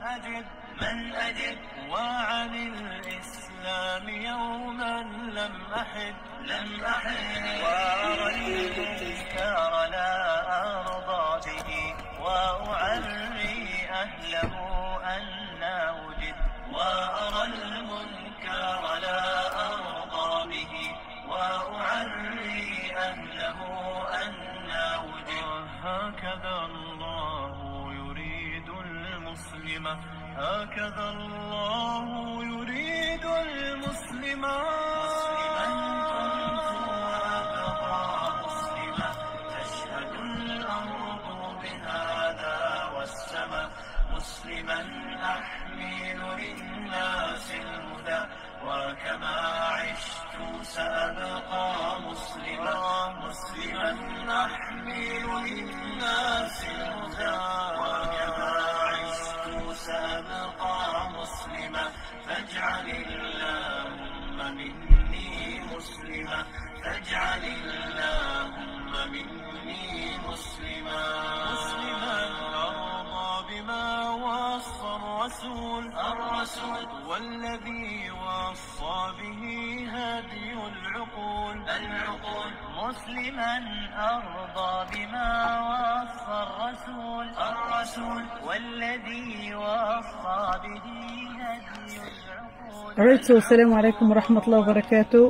أجد وعن الإسلام يوما لم أحد وأرى الإنكار لا أرضى به وأعري أهله أن وجد وأرى المنكر لا أرضى به وأعري أهله أن وجد هكذا الله يريد المسلم هكذا الله يريد المسلم مسلما كنت وأبقى مسلما تشهد الأرض بهذا والسماء مسلما أحمل للناس الهدى وكما عشت سأبقى مسلما أحمل للناس الهدى وكما عشت سأبقى مسلما فاجعل اللهم مني مسلما فاجعل اللهم مني مسلما أرضى بما وصى الرسول والذي وصى به هدي العقول مسلما أرضى بما وصى الرسول والذي وصى به هدي العقول. Alright, so assalamu alaikum wa rahmatullahi wa barakatuh.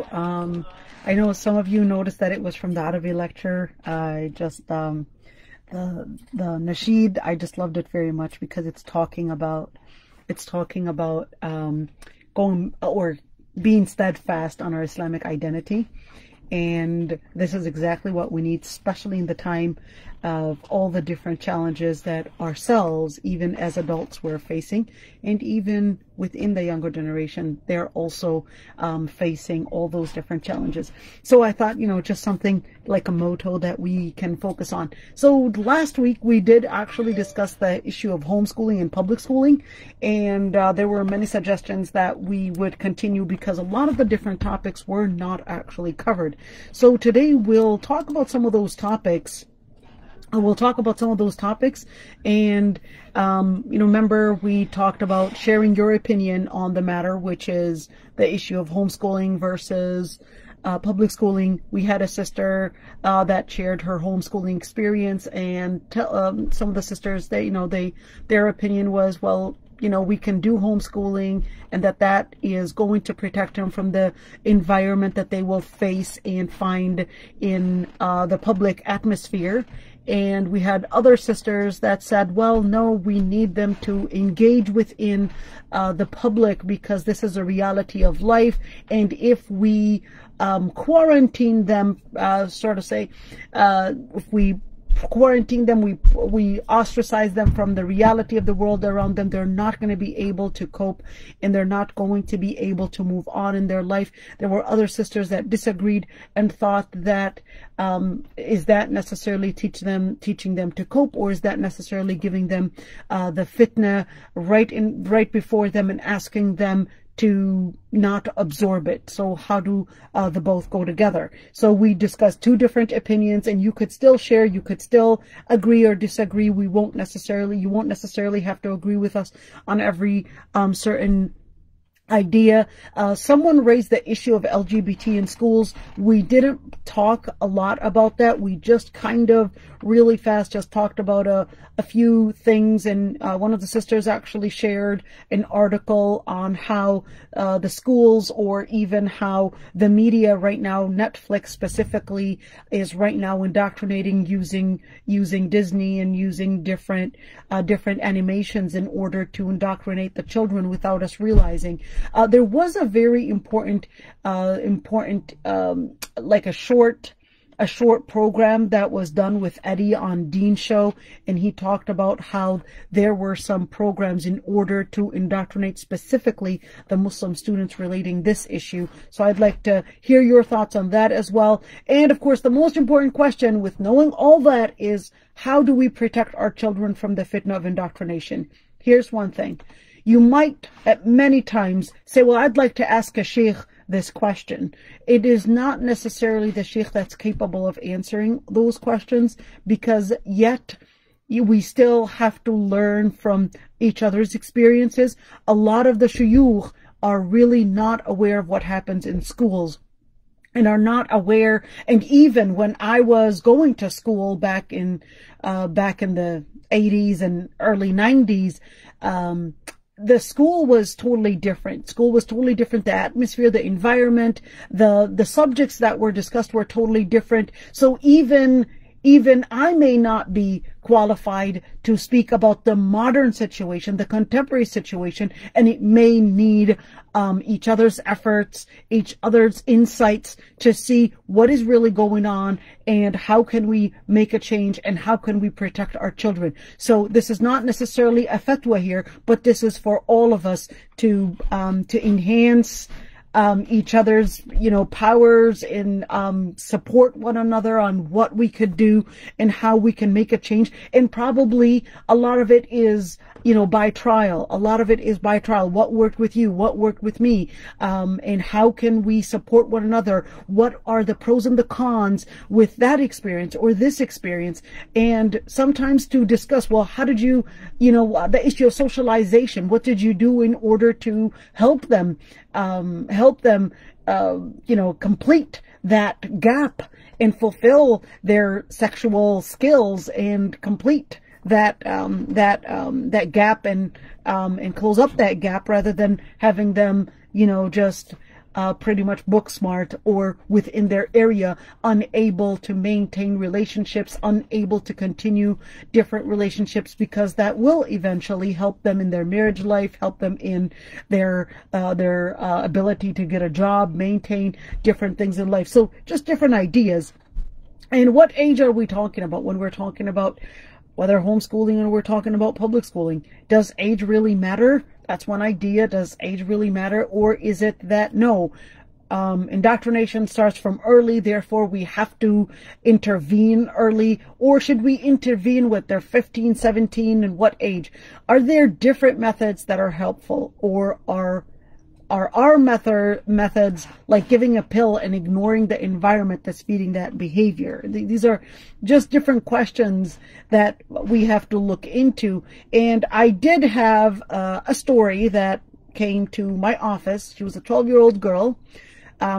I know some of you noticed that it was from the Arabic lecture. I just the nasheed, I just loved it very much because it's talking about going or being steadfast on our Islamic identity. And this is exactly what we need, especially in the time of all the different challenges that ourselves, even as adults, we're facing. And even within the younger generation, they're also facing all those different challenges. So I thought, just something like a motto that we can focus on. So last week, we did actually discuss the issue of homeschooling and public schooling. And there were many suggestions that we would continue because a lot of the different topics were not actually covered. So today we'll talk about some of those topics. And remember we talked about sharing your opinion on the matter, which is the issue of homeschooling versus public schooling. We had a sister that shared her homeschooling experience, and some of the sisters, their opinion was, well, we can do homeschooling, and that is going to protect them from the environment that they will face and find in the public atmosphere. And we had other sisters that said, well, no, we need them to engage within the public because this is a reality of life. And if we quarantine them, if we quarantine them, we ostracize them from the reality of the world around them, they're not going to be able to cope, and they're not going to be able to move on in their life. There were other sisters that disagreed and thought that is that necessarily teaching them to cope, or is that necessarily giving them the fitna right before them and asking them to not absorb it? So how do the both go together? So we discussed two different opinions, and you could still share, you could still agree or disagree. You won't necessarily have to agree with us on every certain idea. Someone raised the issue of LGBT in schools. We didn't talk a lot about that. We just kind of really fast just talked about a few things, and one of the sisters actually shared an article on how the schools, or even how the media right now, Netflix specifically, is right now indoctrinating using Disney and using different animations in order to indoctrinate the children without us realizing. There was a very important like a short program that was done with Eddie on Dean's show, and he talked about how there were some programs in order to indoctrinate specifically the Muslim students relating this issue. So I'd like to hear your thoughts on that as well. And of course, the most important question with knowing all that is, how do we protect our children from the fitna of indoctrination? Here's one thing. You might at many times say, well, I'd like to ask a sheikh this question. It is not necessarily the sheikh that's capable of answering those questions, because yet we still have to learn from each other's experiences. A lot of the shuyukh are really not aware of what happens in schools, and are not aware. And even when I was going to school back in the 80s and early 90s, the school was totally different. School was totally different. The atmosphere, the environment, the subjects that were discussed were totally different. So even I may not be qualified to speak about the modern situation, the contemporary situation, and it may need each other's efforts, each other's insights to see what is really going on and how can we make a change and how can we protect our children. So this is not necessarily a fatwa here, but this is for all of us to enhance each other's, powers and support one another on what we could do and how we can make a change. And probably a lot of it is, by trial. A lot of it is by trial. What worked with you? What worked with me? And how can we support one another? What are the pros and the cons with that experience or this experience? And sometimes to discuss, well, how did you, the issue of socialization, what did you do in order to help them complete that gap and fulfill their sexual skills and complete that gap and close up that gap, rather than having them, just pretty much book smart or within their area, unable to maintain relationships, unable to continue different relationships, because that will eventually help them in their marriage life, help them in their ability to get a job, maintain different things in life. So just different ideas. And what age are we talking about when we're talking about whether homeschooling or we're talking about public schooling? Does age really matter? That's one idea. Does age really matter? Or is it that no, indoctrination starts from early, therefore we have to intervene early? Or should we intervene with their 15, 17, and what age? Are there different methods that are helpful, or are our methods like giving a pill and ignoring the environment that's feeding that behavior? These are just different questions that we have to look into. And I did have a story that came to my office. She was a 12-year-old girl.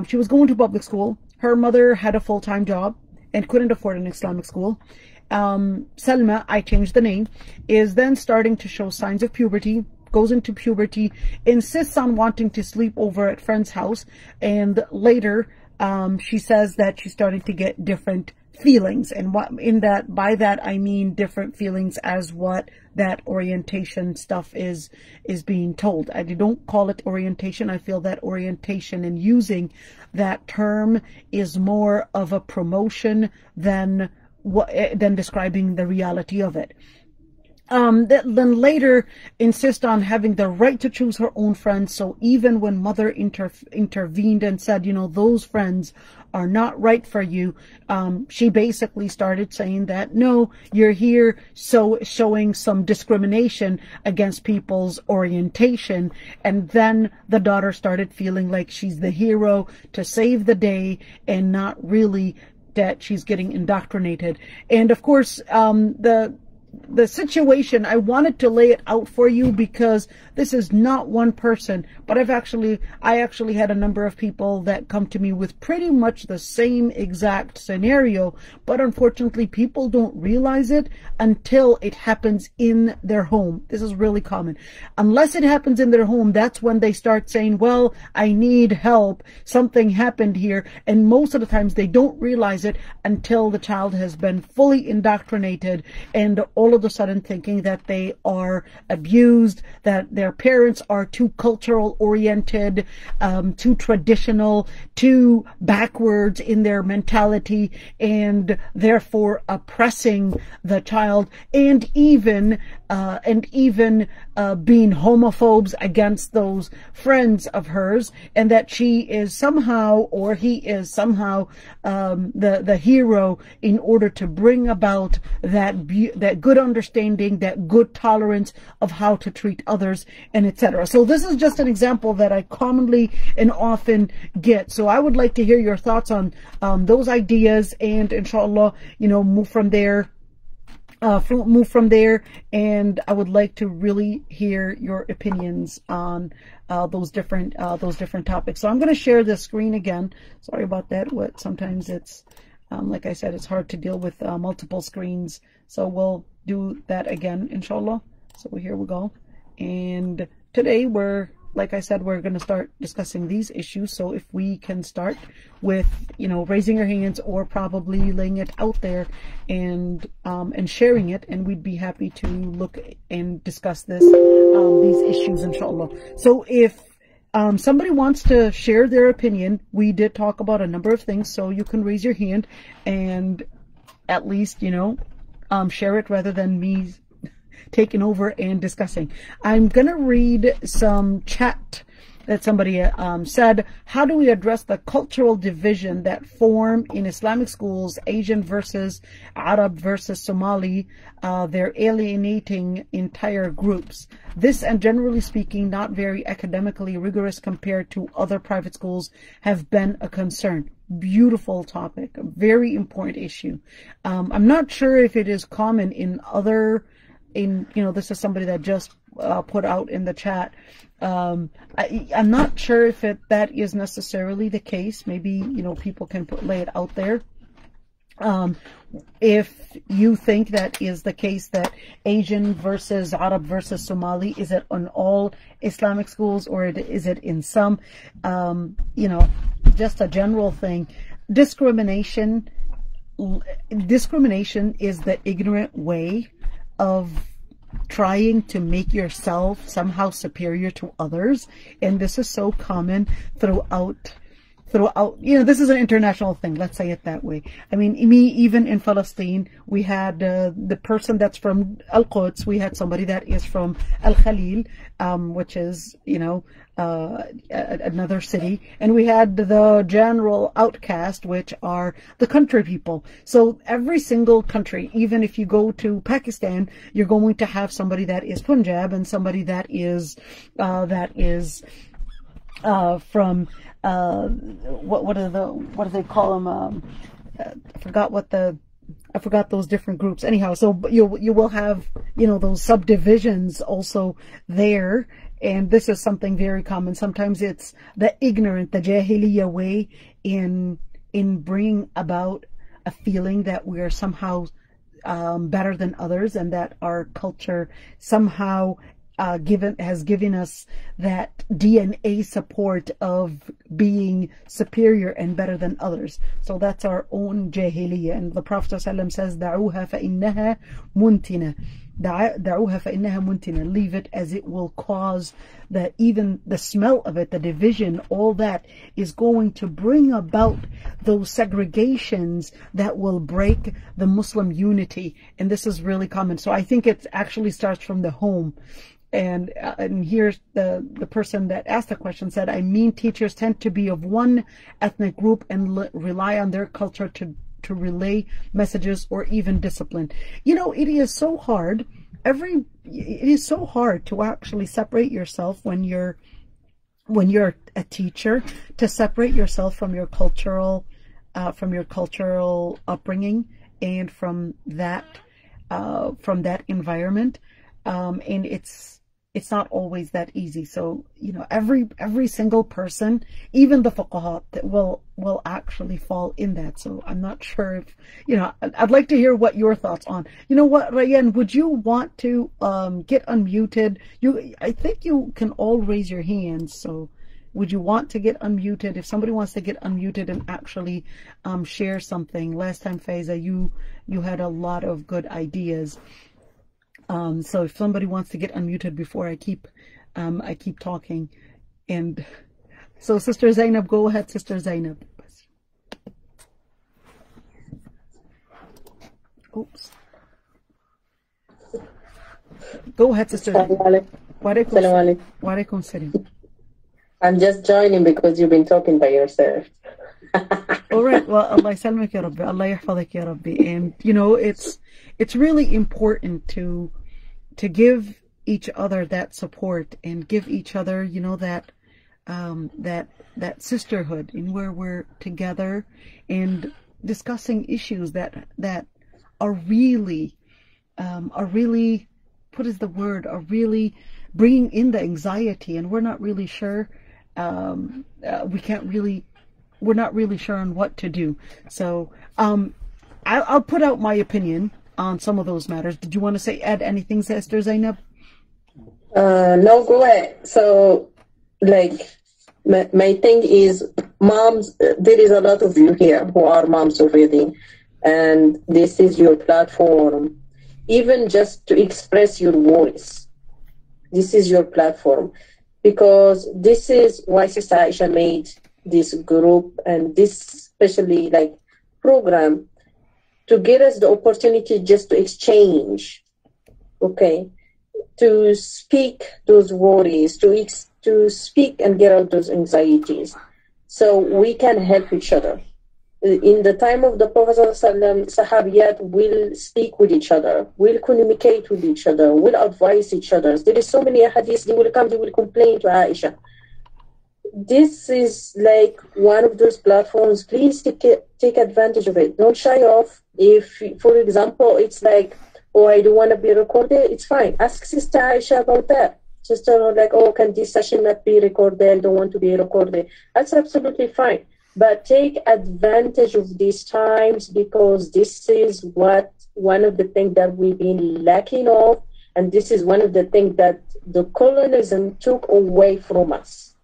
She was going to public school. Her mother had a full-time job and couldn't afford an Islamic school. Selma, I changed the name, is then starting to show signs of puberty, goes into puberty, insists on wanting to sleep over at friend's house, and later she says that she's starting to get different feelings. And by that I mean different feelings as what that orientation stuff is being told. I don't call it orientation. I feel that orientation and using that term is more of a promotion than describing the reality of it. Then later insist on having the right to choose her own friends. So even when mother intervened and said, those friends are not right for you, she basically started saying that, no, you're here showing some discrimination against people's orientation. And then the daughter started feeling like she's the hero to save the day, and not really that she's getting indoctrinated. And of course, the situation, I wanted to lay it out for you because this is not one person, but I actually had a number of people that come to me with pretty much the same exact scenario, but unfortunately people don't realize it until it happens in their home. This is really common. Unless it happens in their home, that's when they start saying, well, I need help, something happened here. And most of the times they don't realize it until the child has been fully indoctrinated and all of a sudden thinking that they are abused, that their parents are too cultural oriented, too traditional, too backwards in their mentality, and therefore oppressing the child, and even being homophobes against those friends of hers, and that she is somehow, or he is somehow, the hero in order to bring about that good understanding, that good tolerance of how to treat others, and etc. So this is just an example that I commonly and often get. So I would like to hear your thoughts on those ideas, and inshallah, move from there move from there, and I would like to really hear your opinions on those different topics. So I'm going to share the screen again. Sorry about that. Sometimes it's like I said, it's hard to deal with multiple screens. So we'll do that again, inshallah. So here we go. And today like I said, we're going to start discussing these issues. So if we can start with, raising your hands or probably laying it out there and sharing it, and we'd be happy to look and discuss these issues, inshallah. So if somebody wants to share their opinion, we did talk about a number of things, so you can raise your hand and at least, share it rather than me taking over and discussing. I'm going to read some chat that somebody said. How do we address the cultural division that form in Islamic schools, Asian versus Arab versus Somali? They're alienating entire groups. This, and generally speaking, not very academically rigorous compared to other private schools, have been a concern. Beautiful topic, a very important issue. I'm not sure if it is common in other this is somebody that just put out in the chat. I'm not sure if that is necessarily the case. Maybe, people can lay it out there. If you think that is the case, that Asian versus Arab versus Somali, is it on all Islamic schools or is it in some? Just a general thing. Discrimination is the ignorant way of trying to make yourself somehow superior to others, and this is so common throughout this is an international thing, let's say it that way. I mean, even in Palestine, we had the person that's from Al-Quds, we had somebody that is from Al-Khalil, which is, another city, and we had the general outcast, which are the country people. So every single country, even if you go to Pakistan, you're going to have somebody that is Punjab and somebody that is from what do they call them? I forgot those different groups. Anyhow, so you will have those subdivisions also there, and this is something very common. Sometimes it's the ignorant, the jahiliyyah way in bringing about a feeling that we're somehow better than others, and that our culture somehow has given us that DNA support of being superior and better than others. So that's our own jahiliyyah. And the Prophet ﷺ says, دعوها فإنها منتنة. دعوها فإنها منتنة. Leave it, as it will cause that even the smell of it, the division, all that is going to bring about those segregations that will break the Muslim unity. And this is really common. So I think it actually starts from the home. And here's the person that asked the question said, I mean, teachers tend to be of one ethnic group and rely on their culture to relay messages or even discipline. It is so hard. It is so hard to actually separate yourself when you're a teacher, to separate yourself from your cultural upbringing and from that environment. And it's not always that easy. So, every single person, even the fuqaha, that will actually fall in that. So I'm not sure if, I'd like to hear what your thoughts on. You know what, Rayyan, would you want to get unmuted? I think you can all raise your hands. So would you want to get unmuted? If somebody wants to get unmuted and actually share something. Last time, Faiza, you had a lot of good ideas. So if somebody wants to get unmuted before I keep talking. And so Sister Zainab, go ahead, Sister Zainab. Oops. Go ahead, Sister Zainab. Wa alaikum salam. I'm just joining because you've been talking by yourself. All right. Well, Allah yassalmak ya Rabbi. Allah yahfadak ya Rabbi. And it's really important to give each other that support and give each other, that sisterhood, in where we're together and discussing issues that are really are really, what is the word, are really bringing in the anxiety, and we're not really sure. We're not really sure on what to do. So I'll put out my opinion on some of those matters. Did you want to add anything, Sister Zainab? No, go ahead. So, like, my thing is, moms, there is a lot of you here who are moms already, and this is your platform, even just to express your voice. This is your platform, because this is why Sister Aisha made this group and this especially like program to give us the opportunity just to exchange, okay, to speak those worries, to speak and get out those anxieties, so we can help each other. In the time of the Prophet ﷺ, Sahabiyat will speak with each other, will communicate with each other, will advise each other. There is so many hadiths, they will come, they will complain to Aisha. This is like one of those platforms. Please take advantage of it. Don't shy off. If, for example, it's like, oh, I don't want to be recorded, it's fine. Ask Sister Aisha about that. Just tell her like, oh, can this session not be recorded? I don't want to be recorded. That's absolutely fine. But take advantage of these times, because this is one of the things that we've been lacking of, and this is one of the things that the colonialism took away from us.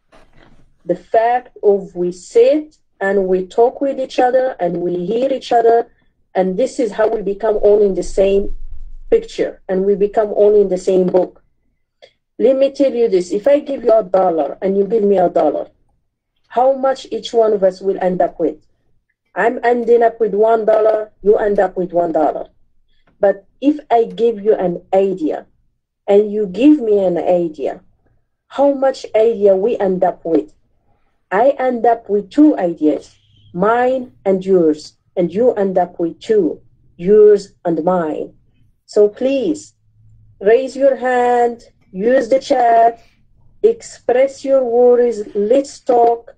The fact of we sit and we talk with each other and we hear each other, and this is how we become all in the same picture and we become all in the same book. Let me tell you this, if I give you $1 and you give me $1, how much each one of us will end up with? I'm ending up with $1, you end up with $1. But if I give you an idea and you give me an idea, how much idea we end up with? I end up with 2 ideas, mine and yours, and you end up with 2, yours and mine. So please, raise your hand, use the chat, express your worries, let's talk,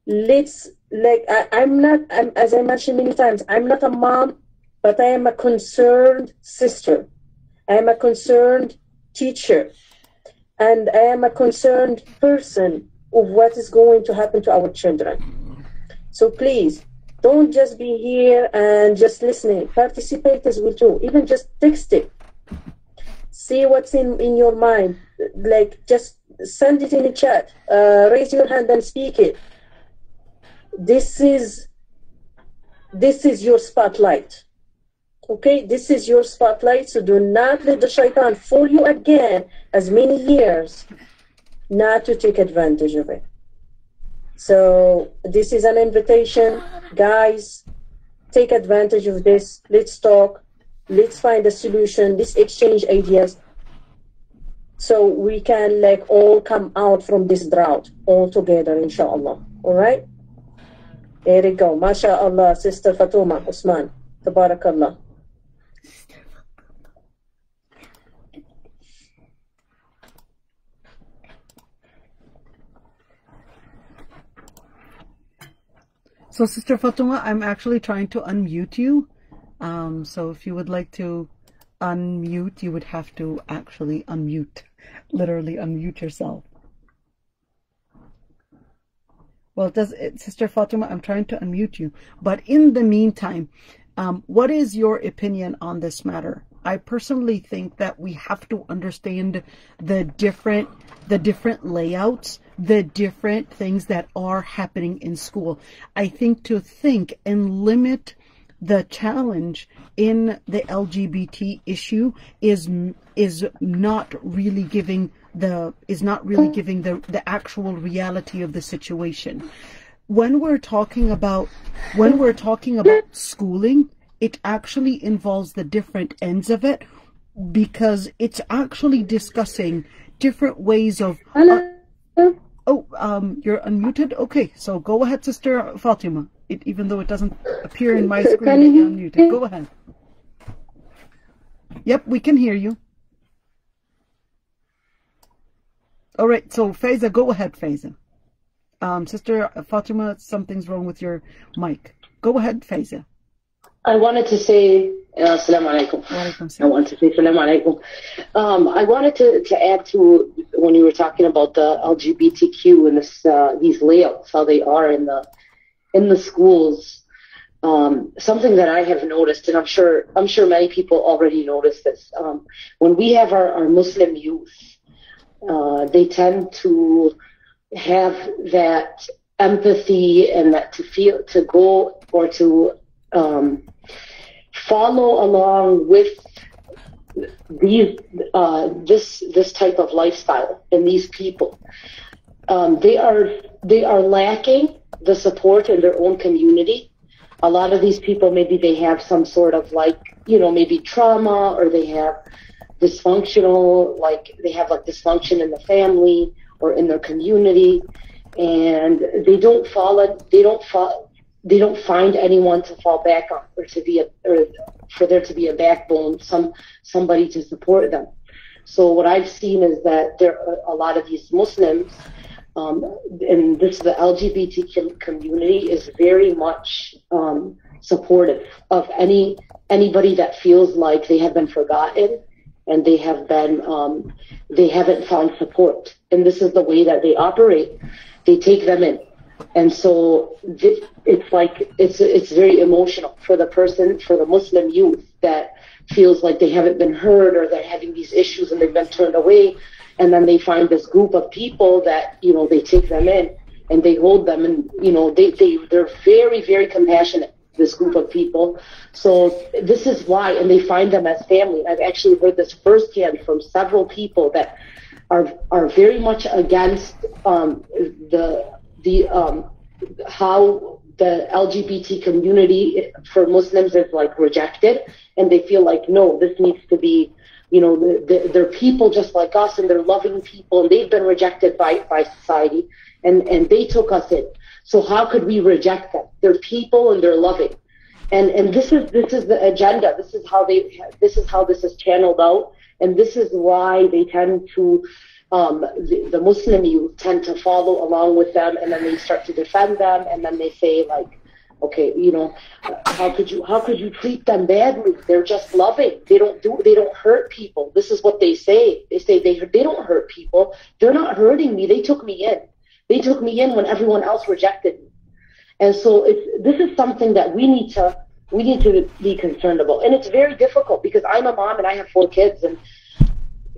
let's, like, as I mentioned many times, I'm not a mom, but I am a concerned sister. I am a concerned teacher, and I am a concerned person of what is going to happen to our children. So please, don't just be here and just listening. Participate as well too. Even just text it. See what's in your mind. Like, just send it in the chat. Raise your hand and speak it. This is your spotlight. Okay, this is your spotlight. So do not let the shaitan fool you again, as many years, not to take advantage of it. So this is an invitation, guys. Take advantage of this. Let's talk. Let's find a solution. Let's exchange ideas, so we can like all come out from this drought all together, inshallah. All right. There we go. MashaAllah, Sister Fatuma Usman. Tabarakallah. So, Sister Fatuma, I'm actually trying to unmute you. So if you would like to unmute, you would have to actually unmute, literally unmute yourself. Well, Sister Fatuma, I'm trying to unmute you. But in the meantime, what is your opinion on this matter? I personally think that we have to understand the different layouts, the different things that are happening in school. I think to think and limit the challenge in the LGBT issue is not really giving the actual reality of the situation. When we're talking about schooling, it actually involves the different ends of it, because it's actually discussing different ways of you're unmuted. Okay, so go ahead, Sister Fatima. Even though it doesn't appear in my screen that you're unmuted. Go ahead. Yep, we can hear you. All right, so Faiza, go ahead, Faiza. Sister Fatima, something's wrong with your mic. Go ahead, Faiza. I wanted to say Assalamu alaikum. Walaikum I salam. want to say assalamu alaikum. I wanted to add to when you were talking about the LGBTQ and this, these layouts, how they are in the schools. Something that I have noticed, and I'm sure many people already noticed this. When we have our Muslim youth, they tend to have that empathy and that to go or to follow along with these this type of lifestyle and these people. They are lacking the support in their own community. A lot of these people, maybe they have some sort of maybe trauma, or they have dysfunctional, they have dysfunction in the family or in their community, and they don't find anyone to fall back on, or for there to be a backbone, somebody to support them. So what I've seen is that there are a lot of these Muslims, and the LGBT community is very much supportive of anybody that feels like they have been forgotten and they haven't found support. And this is the way that they operate. They take them in. And so it's very emotional for the Muslim youth that feels like they haven't been heard, or they're having these issues and they've been turned away. And then they find this group of people that, they take them in and they hold them, and, they're very, very compassionate, this group of people. So this is why, and they find them as family. I've actually heard this firsthand from several people that are very much against how the LGBT community for Muslims is rejected, and they feel like, no, this needs to be, they're people just like us, and they're loving people, and they've been rejected by society, and they took us in. So how could we reject them? They're people and they're loving. And this is the agenda. This is how this is channeled out, and this is why they tend to the Muslim youth tend to follow along with them, and then they start to defend them, and then they say okay, how could you treat them badly? They're just loving. They don't hurt people. This is what they say. They say they don't hurt people. They're not hurting me. They took me in. They took me in when everyone else rejected me. And so this is something that we need to be concerned about. And it's very difficult because I'm a mom and I have 4 kids, and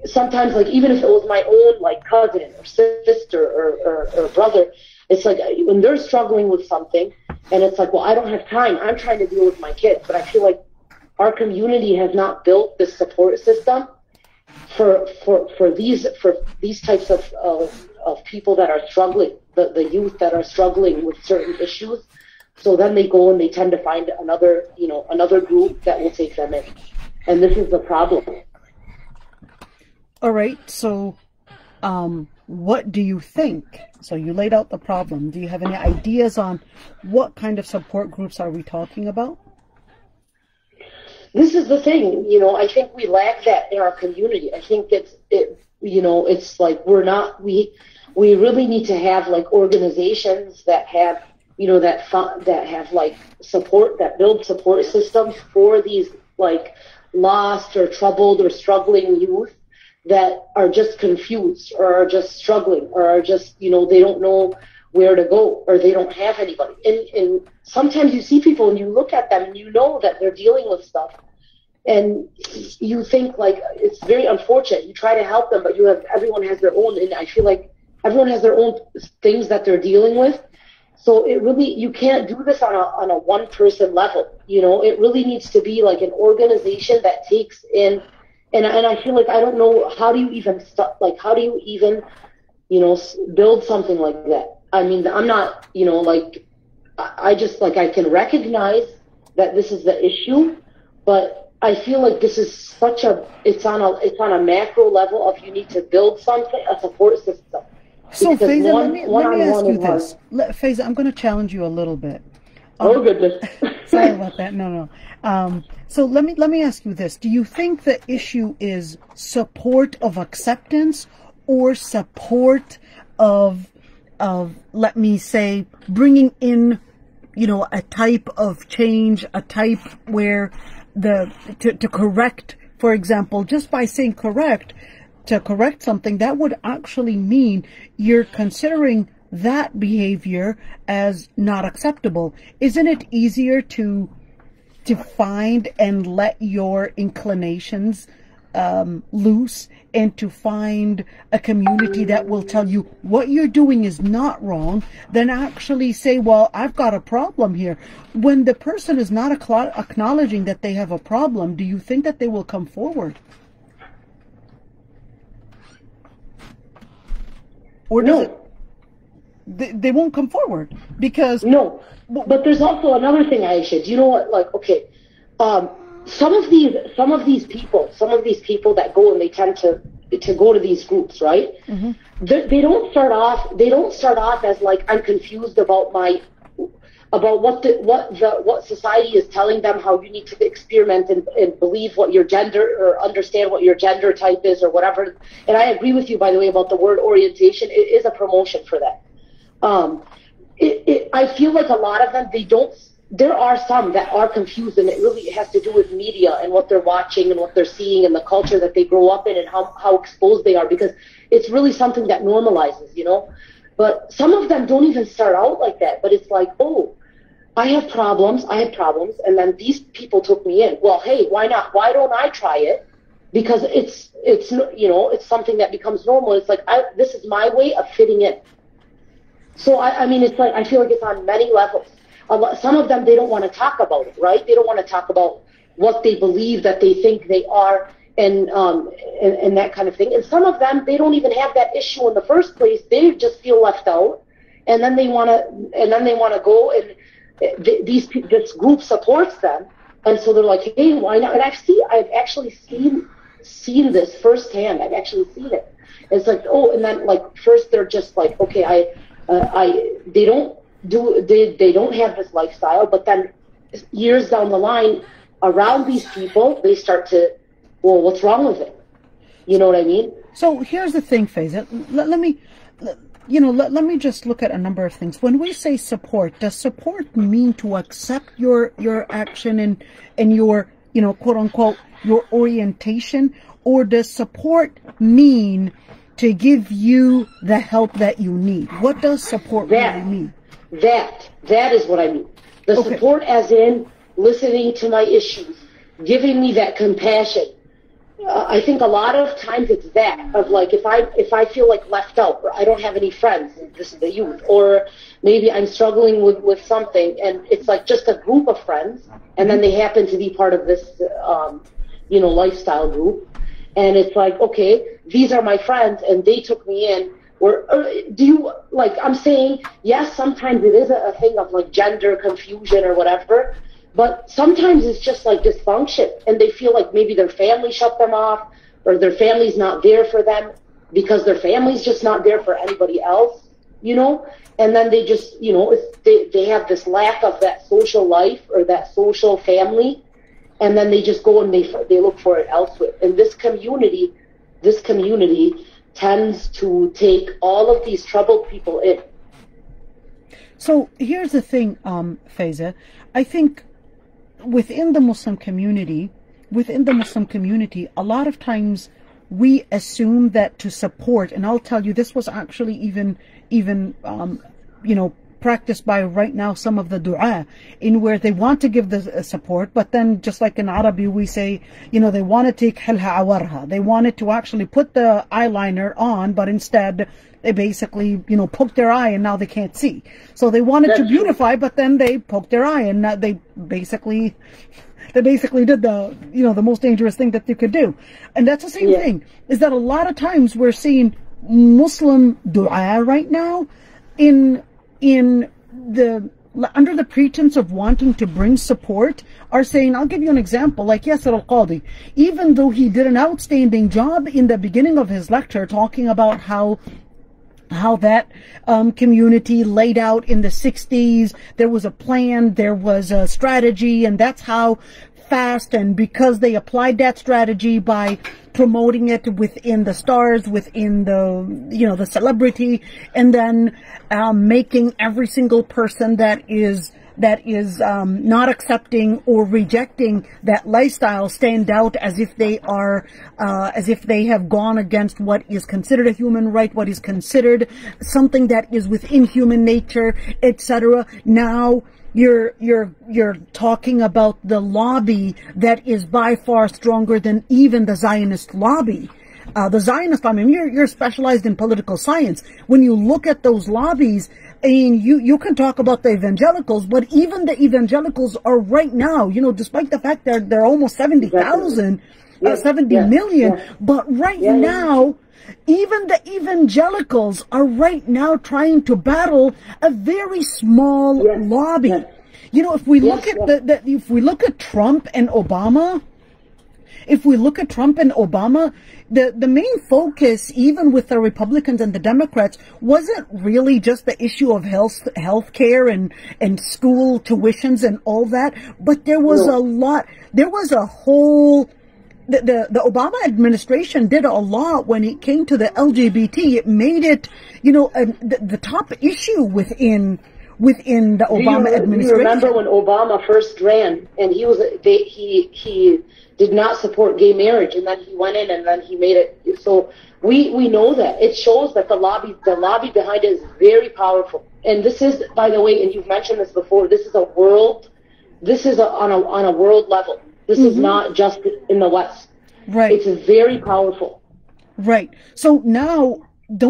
sometimes even if it was my own cousin or sister or brother, it's when they're struggling with something, and it's well, I don't have time. I'm trying to deal with my kids. But I feel like our community has not built this support system for these types of people that are struggling, the youth that are struggling with certain issues. So then they go and they tend to find another group that will take them in. And this is the problem. All right. So, what do you think? So you laid out the problem. Do you have any ideas on what kind of support groups are we talking about? This is the thing, I think we lack that in our community. I think it's we really need to have organizations that have, that have support, that build support systems for these lost or troubled or struggling youth that are just confused or are just struggling or are just, they don't know where to go, or they don't have anybody. And sometimes you see people and you look at them and you know that they're dealing with stuff, and you think it's very unfortunate. You try to help them, but everyone has their own, and I feel like everyone has their own things that they're dealing with. So you can't do this on a one person level. It really needs to be an organization that takes in. And I feel like I don't know, how do you even start, how do you even, build something like that? I mean, I'm not, I just, I can recognize that this is the issue, but I feel like this is it's on a macro level of you need to build something, a support system. So Faiza, let me ask you this. Faiza, I'm going to challenge you a little bit. Oh goodness. Sorry about that. No. So let me ask you this. Do you think the issue is support of acceptance or support of let me say bringing in, a type of change, a type where to correct, for example, just by saying correct, to correct something, that would actually mean you're considering that behavior as not acceptable. Isn't it easier to find and let your inclinations loose, and to find a community that will tell you what you're doing is not wrong, than actually say, well, I've got a problem here? When the person is not acknowledging that they have a problem, do you think that they will come forward? Or no, they won't come forward because no. But there's also another thing, Aisha. Do you know what? Like, okay, some of these people that go and they tend to go to these groups, right? Mm-hmm. They don't start off as like, I'm confused about what society is telling them, how you need to experiment and believe what your gender, or understand what your gender type is, or whatever. And I agree with you, by the way, about the word orientation. It is a promotion for that. I feel like a lot of them, there are some that are confused, and it really has to do with media and what they're watching and what they're seeing and the culture that they grow up in and how exposed they are, because it's really something that normalizes, you know. But some of them don't even start out like that, but it's like, oh, I have problems, and then these people took me in. Well, hey, why not? Why don't I try it? Because it's you know, it's something that becomes normal. It's like, this is my way of fitting in. So, I mean, it's like, I feel like it's on many levels. Some of them, they don't want to talk about it, right? They don't want to talk about what they believe that they think they are, and that kind of thing. And some of them, they don't even have that issue in the first place. They just feel left out, and then they want to go, and this group supports them, and so they're like, hey, why not? And I've actually seen this firsthand. I've actually seen it. It's like, oh, and then like first they're just like, okay, they don't have this lifestyle, but then years down the line, around these people, they start to, well, what's wrong with it? You know what I mean? So here's the thing, Faiza. Let me just look at a number of things. When we say support, does support mean to accept your action and your, you know, quote unquote, your orientation, or does support mean to give you the help that you need? What does support really mean? That is what I mean. The support as in listening to my issues, giving me that compassion. I think a lot of times it's that, of like, if I feel like left out, or I don't have any friends, this is the youth, or maybe I'm struggling with something, and it's like just a group of friends, and then they happen to be part of this, you know, lifestyle group. And it's like, okay, these are my friends, and they took me in. Or do you, like, I'm saying, yes, sometimes it is a thing of like gender confusion or whatever, but sometimes it's just like dysfunction, and they feel like maybe their family shut them off, or their family's not there for them because their family's just not there for anybody else, you know? And then they just, you know, they have this lack of that social life or that social family, and then they just go and they look for it elsewhere. And this community tends to take all of these troubled people in. So here's the thing, Faiza. I think within the Muslim community, a lot of times we assume that to support, and I'll tell you, this was actually even you know, practiced by right now some of the dua, in where they want to give the support, but then just like in Arabic we say, you know, they want to take halha awarha, they wanted to actually put the eyeliner on, but instead they basically, you know, poked their eye and now they can't see. So they wanted to beautify, but then they poked their eye, and they basically did the, you know, the most dangerous thing that you could do. And that's the same thing, is that a lot of times we're seeing Muslim dua right now under the pretense of wanting to bring support, are saying, I'll give you an example, like Yasser al-Qadi, even though he did an outstanding job in the beginning of his lecture talking about how that community laid out in the 60s, there was a plan, there was a strategy, and that's how fast, and because they applied that strategy by promoting it within the stars, within the, you know, the celebrity, and then making every single person that is that is not accepting or rejecting that lifestyle stand out as if they are, as if they have gone against what is considered a human right, what is considered something that is within human nature, etc. Now, you're talking about the lobby that is by far stronger than even the Zionist lobby. The Zionist, I mean, you're specialized in political science. When you look at those lobbies, and you can talk about the evangelicals, but even the evangelicals are right now, you know, despite the fact that they're almost 70,000, 70 million, but right now, even the evangelicals are right now trying to battle a very small lobby. You know, if we look at if we look at Trump and Obama, the main focus, even with the Republicans and the Democrats, wasn't really just the issue of health care and school tuitions and all that, but there was a whole. The Obama administration did a lot when it came to the LGBT. It made it, you know, the top issue within the Obama administration. Do you remember when Obama first ran and he did not support gay marriage, and then he went in and then he made it. So we know that. It shows that the lobby behind it is very powerful. And this is, by the way, and you've mentioned this before, this is on a world level. This is not just in the West. Right. It's very powerful. Right. So now, I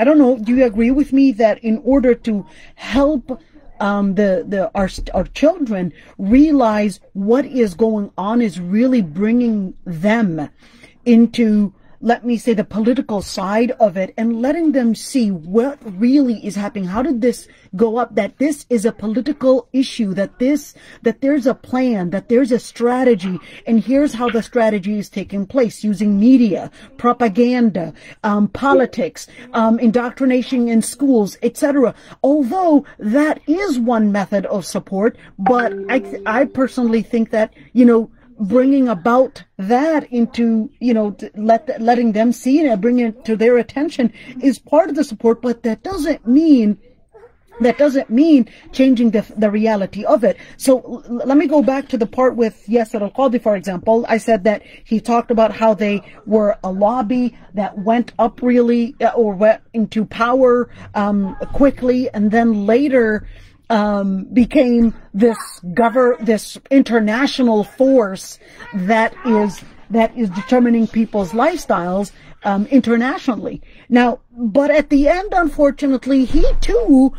don't know, do you agree with me that in order to help our children realize what is going on is really bringing them into, let me say, the political side of it and letting them see what really is happening. How did this go up? That this is a political issue, that there's a plan, that there's a strategy, and here's how the strategy is taking place using media, propaganda, politics, indoctrination in schools, etc. Although that is one method of support, but I personally think that, you know, bringing about that into, you know, letting them see it and bringing it to their attention is part of the support, but that doesn't mean changing the reality of it. So let me go back to the part with Yasser al-Qadi, for example. I said that he talked about how they were a lobby that went up really, or went into power quickly, and then later became this international force that is determining people's lifestyles internationally. Now, but at the end, unfortunately, he too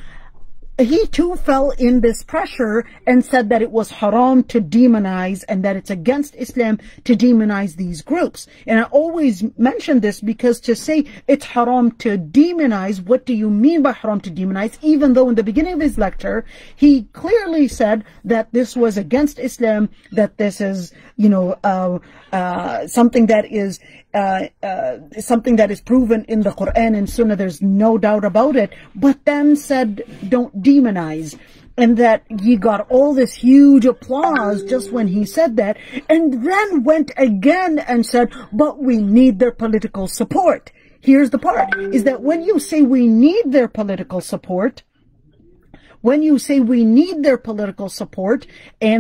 fell in this pressure and said that it was haram to demonize and that it's against Islam to demonize these groups. And I always mention this because to say it's haram to demonize, what do you mean by haram to demonize? Even though in the beginning of his lecture, he clearly said that this was against Islam, that this is, you know, something that is proven in the Quran and Sunnah. There's no doubt about it. But then said, don't demonize. And that he got all this huge applause just when he said that. And then went again and said, but we need their political support. Here's the part, is that when you say we need their political support, and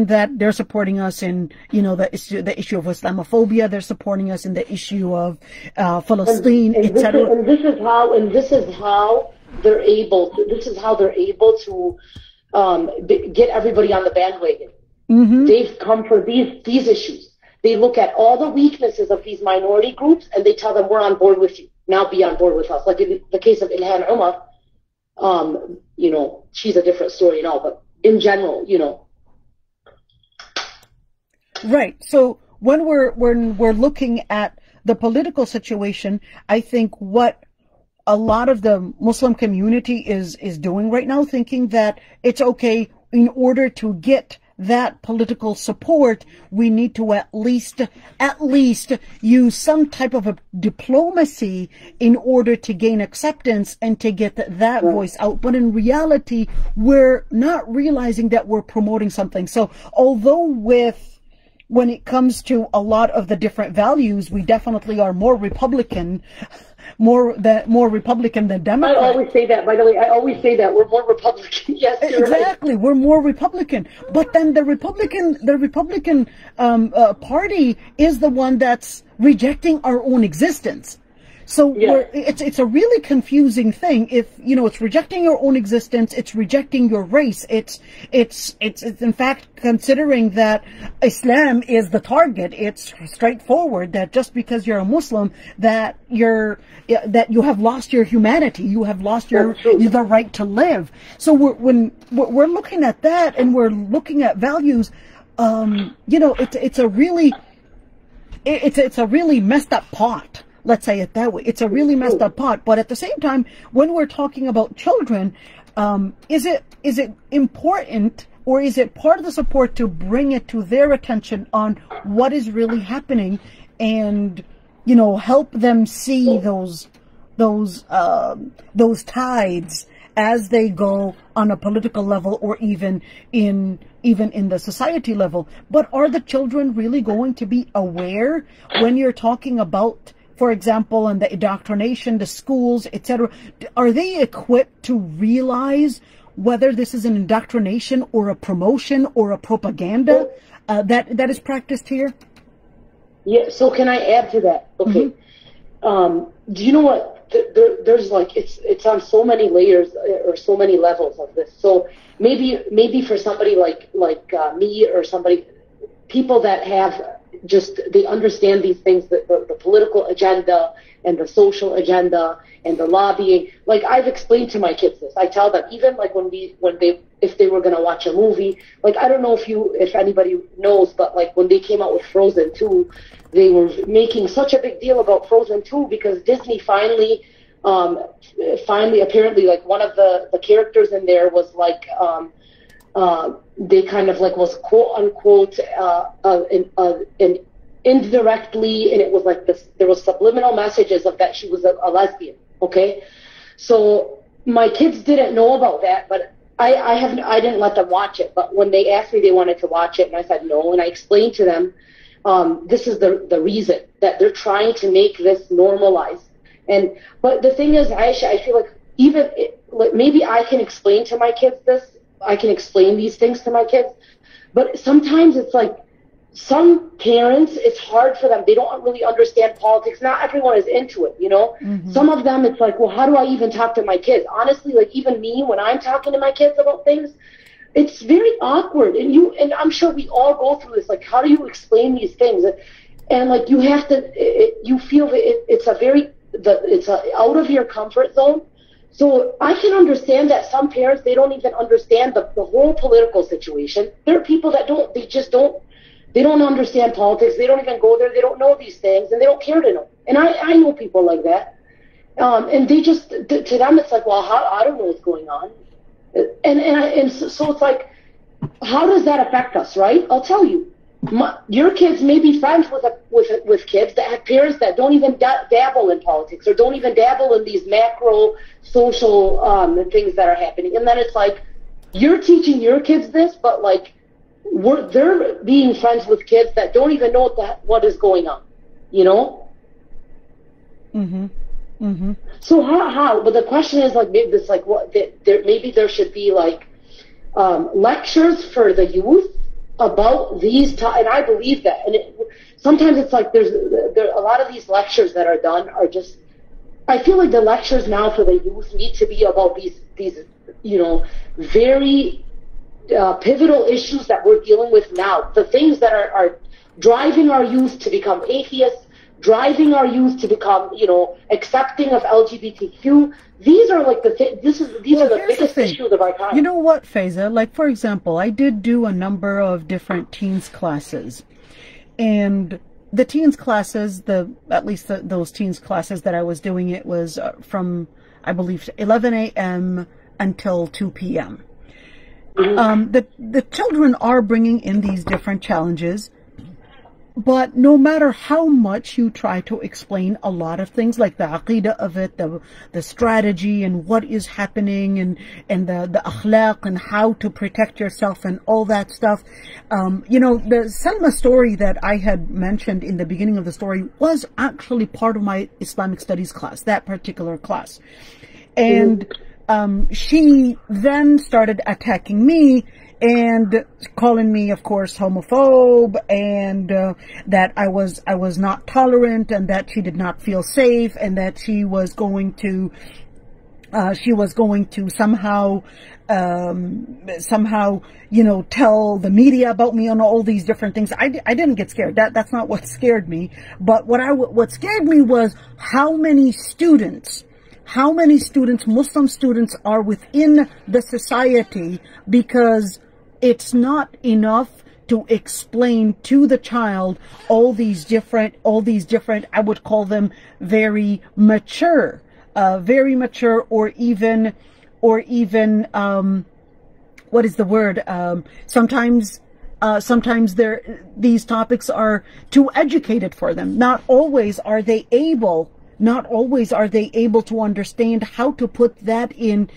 that they're supporting us in, you know, the issue of Islamophobia, they're supporting us in the issue of Palestine, etc. And this is how they're able to get everybody on the bandwagon. They've come for these issues. They look at all the weaknesses of these minority groups and they tell them, we're on board with you. Now be on board with us. Like in the case of Ilhan Omar, you know, she's a different story and all, but in general, you know. Right. So when we're looking at the political situation, I think what a lot of the Muslim community is doing right now, thinking that it's okay, in order to get that political support, we need to at least use some type of a diplomacy in order to gain acceptance and to get that voice out. But in reality, we're not realizing that we're promoting something. So although when it comes to a lot of the different values, we definitely are more Republican more Republican than Democrat. I always say that, by the way. I always say that we're more Republican. Yes, you're exactly. Right. We're more Republican, but then the Republican Party is the one that's rejecting our own existence. So it's a really confusing thing. If it's rejecting your own existence, it's rejecting your race. It's in fact considering that Islam is the target. It's straightforward that just because you're a Muslim that you have lost your humanity, you have lost the right to live. So when we're looking at that and we're looking at values, it's a really messed up pot. Let's say it that way. It's a really messed up pot. But at the same time, when we're talking about children, is it important, or is it part of the support to bring it to their attention on what is really happening, and help them see those tides as they go on a political level, or even in the society level? But are the children really going to be aware when you're talking about, for example, and the indoctrination, the schools, etc.? Are they equipped to realize whether this is an indoctrination or a promotion or a propaganda that is practiced here? Yeah. So can I add to that? Okay. Do you know what? There's like it's on so many layers or so many levels of this. So maybe for somebody like me, or people that have they understand these things, the political agenda and the social agenda and the lobbying. Like, I've explained to my kids this. I tell them, even like if they were going to watch a movie, like, I don't know if anybody knows, but like when they came out with Frozen 2, they were making such a big deal about Frozen 2 because Disney finally apparently, like, one of the characters in there was like, they kind of like was quote unquote indirectly, and it was like this, there was subliminal messages of that she was a lesbian. Okay, so my kids didn't know about that, but I didn't let them watch it. But when they asked me, they wanted to watch it, and I said no, and I explained to them, this is the reason that they're trying to make this normalized. But the thing is, Aysha, I feel like maybe I can explain to my kids this. I can explain these things to my kids, but sometimes it's like some parents, it's hard for them. They don't really understand politics. Not everyone is into it, Some of them, it's like, well, how do I even talk to my kids? Honestly, like, even me, when I'm talking to my kids about things, it's very awkward. And I'm sure we all go through this. Like, how do you explain these things? And like, you have to, you feel that it's out of your comfort zone. So I can understand that some parents, they don't even understand the whole political situation. There are people that they don't understand politics. They don't even go there. They don't know these things, and they don't care to know. And I know people like that. And they just, to them, it's like, well, I don't know what's going on. And so it's like, how does that affect us, right? I'll tell you. Your kids may be friends with kids that have parents that don't even dabble in politics, or don't even dabble in these macro social things that are happening. And then it's like, you're teaching your kids this, but like they're being friends with kids that don't even know what is going on, So how? But the question is, like, maybe it's like maybe there should be like lectures for the youth about these, and I believe that. And sometimes it's like there a lot of these lectures that are done are just, I feel like the lectures now for the youth need to be about these very pivotal issues that we're dealing with now. The things that are driving our youth to become atheists, driving our youth to become, accepting of LGBTQ. These are like these are the biggest issues of our time. You know what, Faiza? Like, for example, I did do a number of different teens classes, and the teens classes, those teens classes that I was doing, it was from, I believe, 11 a.m. until 2 p.m. The children are bringing in these different challenges, But no matter how much you try to explain a lot of things, like the aqidah of it, the strategy and what is happening, and the akhlaq and how to protect yourself and all that stuff, you know, the Salma story that I had mentioned in the beginning of the story was actually part of my Islamic studies class, that particular class. And she then started attacking me and calling me, of course, homophobe, and that I was not tolerant, and that she did not feel safe, and that she was going to somehow, you know, tell the media about me on all these different things. I didn't get scared. That's not what scared me. But what scared me was how many students, Muslim students, are within the society, because it's not enough to explain to the child all these different, I would call them very mature, or even, what is the word? Sometimes these topics are too educated for them. Not always are they able to understand how to put that in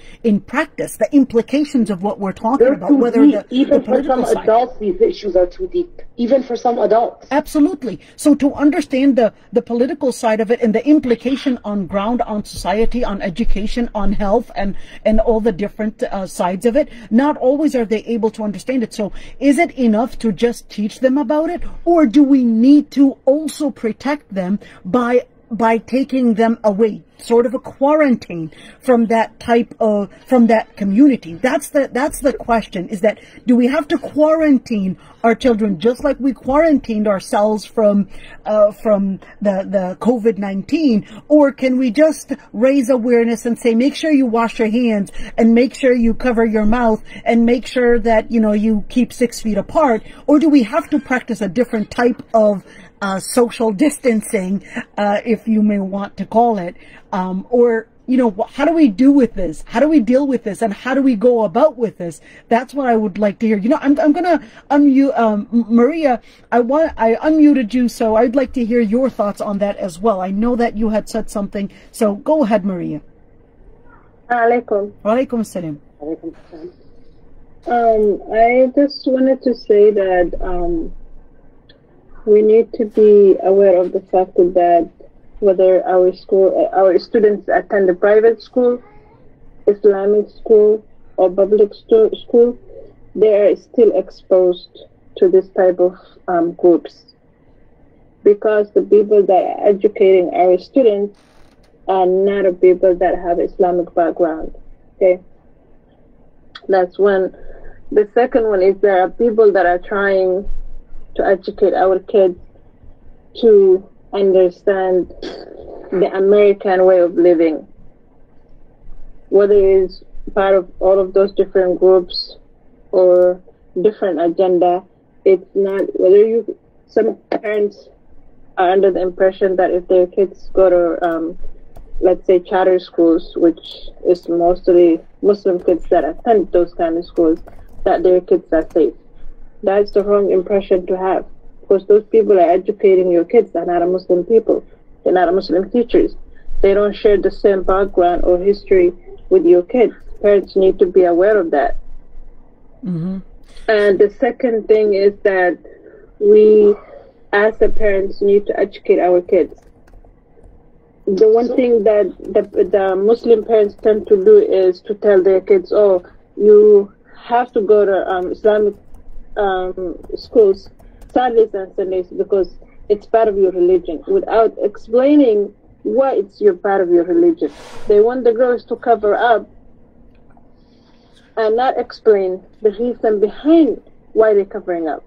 practice, the implications of what we're talking about, whether even for some adults, these issues are too deep, even for some adults. Absolutely. So to understand the political side of it, and the implication on ground, on society, on education, on health, and all the different sides of it, not always are they able to understand it. So is it enough to just teach them about it, or do we need to also protect them by taking them away, sort of a quarantine from that community? That's the question, is that, do we have to quarantine our children just like we quarantined ourselves from the COVID-19, or can we just raise awareness and say, make sure you wash your hands, and make sure you cover your mouth, and make sure that, you know, you keep 6 feet apart? Or do we have to practice a different type of social distancing, if you may want to call it, or, you know, how do we do with this? How do we deal with this? And how do we go about with this? That's what I would like to hear. You know, I'm gonna unmute, Maria, I unmuted you, so I'd like to hear your thoughts on that as well. I know that you had said something, so go ahead, Maria. Alaikum. Walaikum assalam. I just wanted to say that, we need to be aware of the fact that whether our students attend a private school, Islamic school, or public school, they are still exposed to this type of groups, because the people that are educating our students are not the people that have Islamic background. Okay, that's one. The second one is there are people that are trying to educate our kids to understand the American way of living. Whether it's part of all of those different groups or different agenda, it's not, some parents are under the impression that if their kids go to, let's say, charter schools, which is mostly Muslim kids that attend those kind of schools, that their kids are safe. That's the wrong impression to have, because those people are educating your kids. They're not a Muslim people. They're not a Muslim teachers. They don't share the same background or history with your kids. Parents need to be aware of that. Mm-hmm. And the second thing is that we, as the parents, need to educate our kids. The one thing that the Muslim parents tend to do is to tell their kids, oh, you have to go to Islamic schools Saturdays and Sundays because it's part of your religion, without explaining why it's part of your religion. They want the girls to cover up and not explain the reason behind why they're covering up.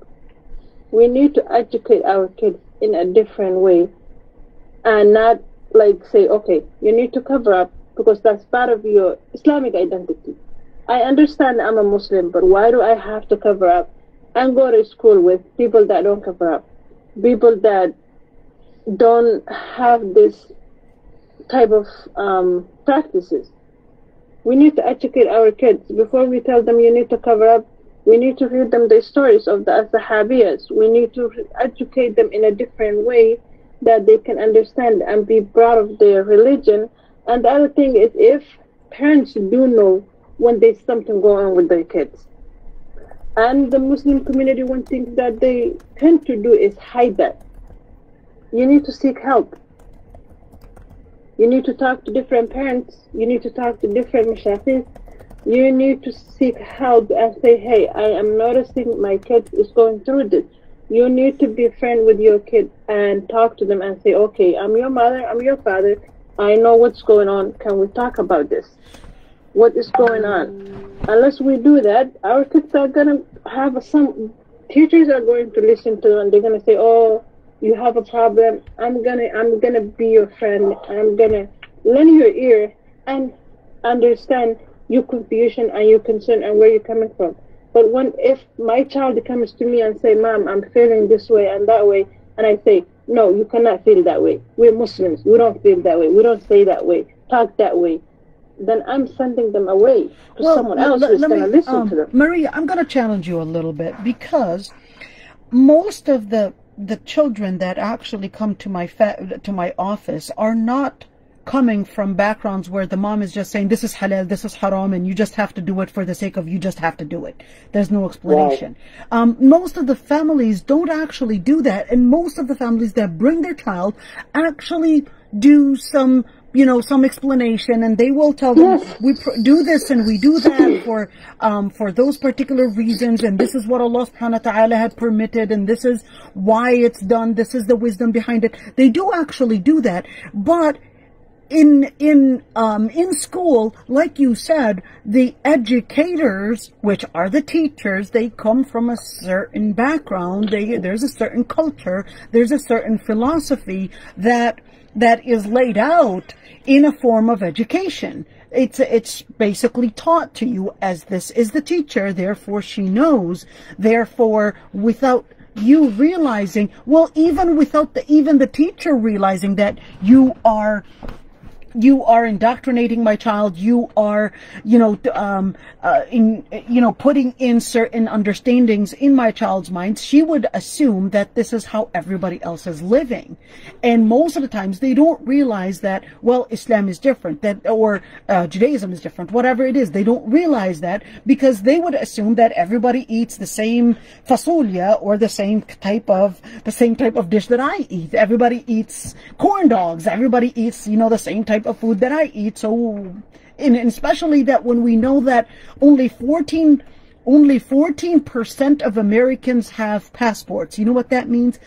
We need to educate our kids in a different way, and not like say, okay, you need to cover up because that's part of your Islamic identity. I understand I'm a Muslim, but why do I have to cover up and go to school with people that don't cover up, people that don't have this type of practices? We need to educate our kids. Before we tell them you need to cover up, We need to read them the stories of the Sahabiyas. We need to educate them in a different way that they can understand and be proud of their religion. And the other thing is, if parents do know when there's something going on with their kids, and the Muslim community, one thing that they tend to do is hide that. You need to seek help. You need to talk to different parents. You need to talk to different mashayikh. You need to seek help and say, hey, I am noticing my kid is going through this. You need to be a friend with your kid and talk to them and say, okay, I'm your mother, I'm your father. I know what's going on. Can we talk about this? What is going on? Unless we do that, our kids are going to have some teachers are going to listen to them and they're going to say, oh, you have a problem. I'm gonna be your friend. I'm gonna lend your ear and understand your confusion and your concern and where you're coming from. But if my child comes to me and say, Mom, I'm feeling this way and that way, and I say, no, you cannot feel that way. We're Muslims. We don't feel that way. We don't say that way. Talk that way. Then I'm sending them away to someone else who's going to listen to them. Maria, I'm going to challenge you a little bit, because most of the children that actually come to my office are not coming from backgrounds where the mom is just saying, this is halal, this is haram, and you just have to do it for the sake of you just have to do it. There's no explanation. Right. Most of the families don't actually do that, and most of the families that bring their child actually do some explanation, and they will tell them, yes, we do this and we do that for those particular reasons, and this is what Allah subhanahu wa ta'ala had permitted, and this is why it's done, this is the wisdom behind it. They do actually do that, but in school, like you said, the educators, which are the teachers, they come from a certain background, there's a certain culture, there's a certain philosophy that is laid out in a form of education. It's basically taught to you as this is the teacher, therefore she knows, therefore without you realizing, well, even without even the teacher realizing that you are indoctrinating my child, you are, putting in certain understandings in my child's mind, she would assume that this is how everybody else is living. And most of the times they don't realize that, well, Islam is different, or Judaism is different, whatever it is. They don't realize that because they would assume that everybody eats the same fasulya or the same type of dish that I eat. Everybody eats corn dogs. Everybody eats, the same type of food that I eat. So, and especially that when we know that only 14% of Americans have passports. You know what that means?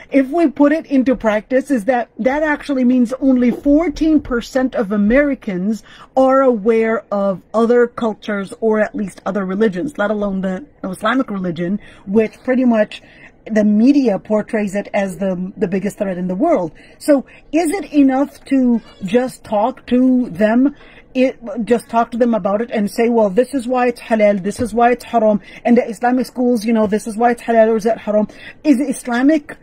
If we put it into practice, is that actually means only 14% of Americans are aware of other cultures or at least other religions, let alone the Islamic religion, which pretty much the media portrays it as the biggest threat in the world. So is it enough to just talk to them? Just talk to them about it and say, well, this is why it's halal, this is why it's haram, and the Islamic schools, this is why it's halal or is it haram. Is Islamic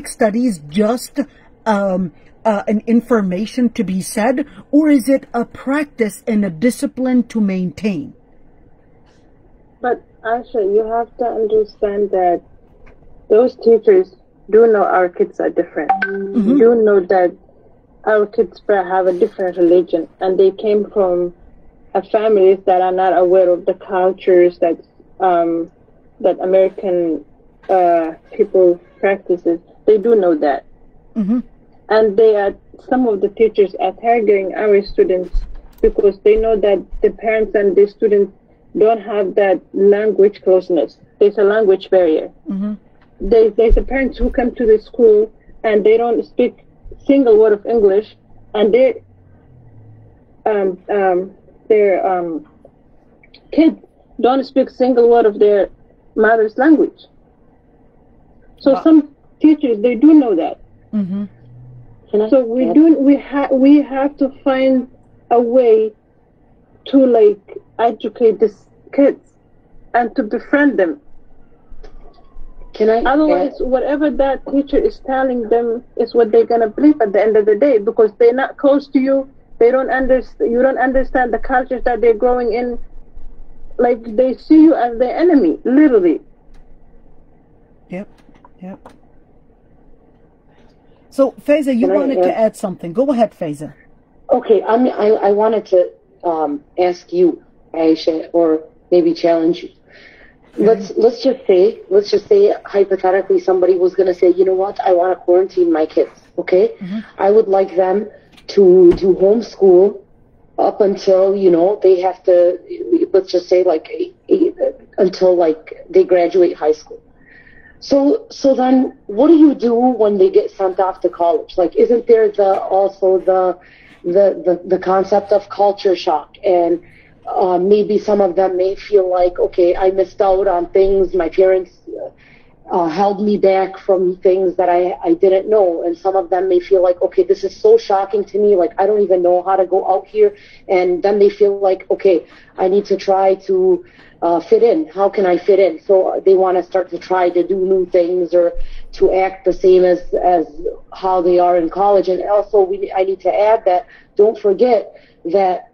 studies just an information to be said, or is it a practice and a discipline to maintain? But Aysha, you have to understand that those teachers do know our kids are different. Mm-hmm. Do know that our kids have a different religion, and they came from families that are not aware of the cultures that American people practices. They do know that. Mm-hmm. And some of the teachers are targeting our students because they know that the parents and the students don't have that language closeness. There's a language barrier. Mm-hmm. There's a parents who come to the school and they don't speak single word of English, and their kids don't speak single word of their mother's language. So some teachers, they do know that. Mm-hmm. So we have to find a way to educate these kids and to befriend them. Otherwise, whatever that teacher is telling them is what they're gonna believe at the end of the day, because they're not close to you. They don't understand. You don't understand the cultures that they're growing in. like they see you as the enemy, literally. Yep. Yep. So, Faiza, you wanted to add something. Go ahead, Faiza. Okay, I wanted to ask you, Aysha, or maybe challenge you. Let's just say hypothetically somebody was going to say, you know what, I want to quarantine my kids. Okay, I would like them to do homeschool up until, you know, they have to, let's just say like until like they graduate high school. So then what do you do when they get sent off to college? Like, isn't there also the concept of culture shock? And maybe some of them may feel like, okay, I missed out on things. My parents held me back from things that I didn't know. And some of them may feel like, okay, this is so shocking to me. Like, I don't even know how to go out here. And then they feel like, okay, I need to try to fit in. How can I fit in? So they want to start to try to do new things or to act the same as how they are in college. And also I need to add that, don't forget that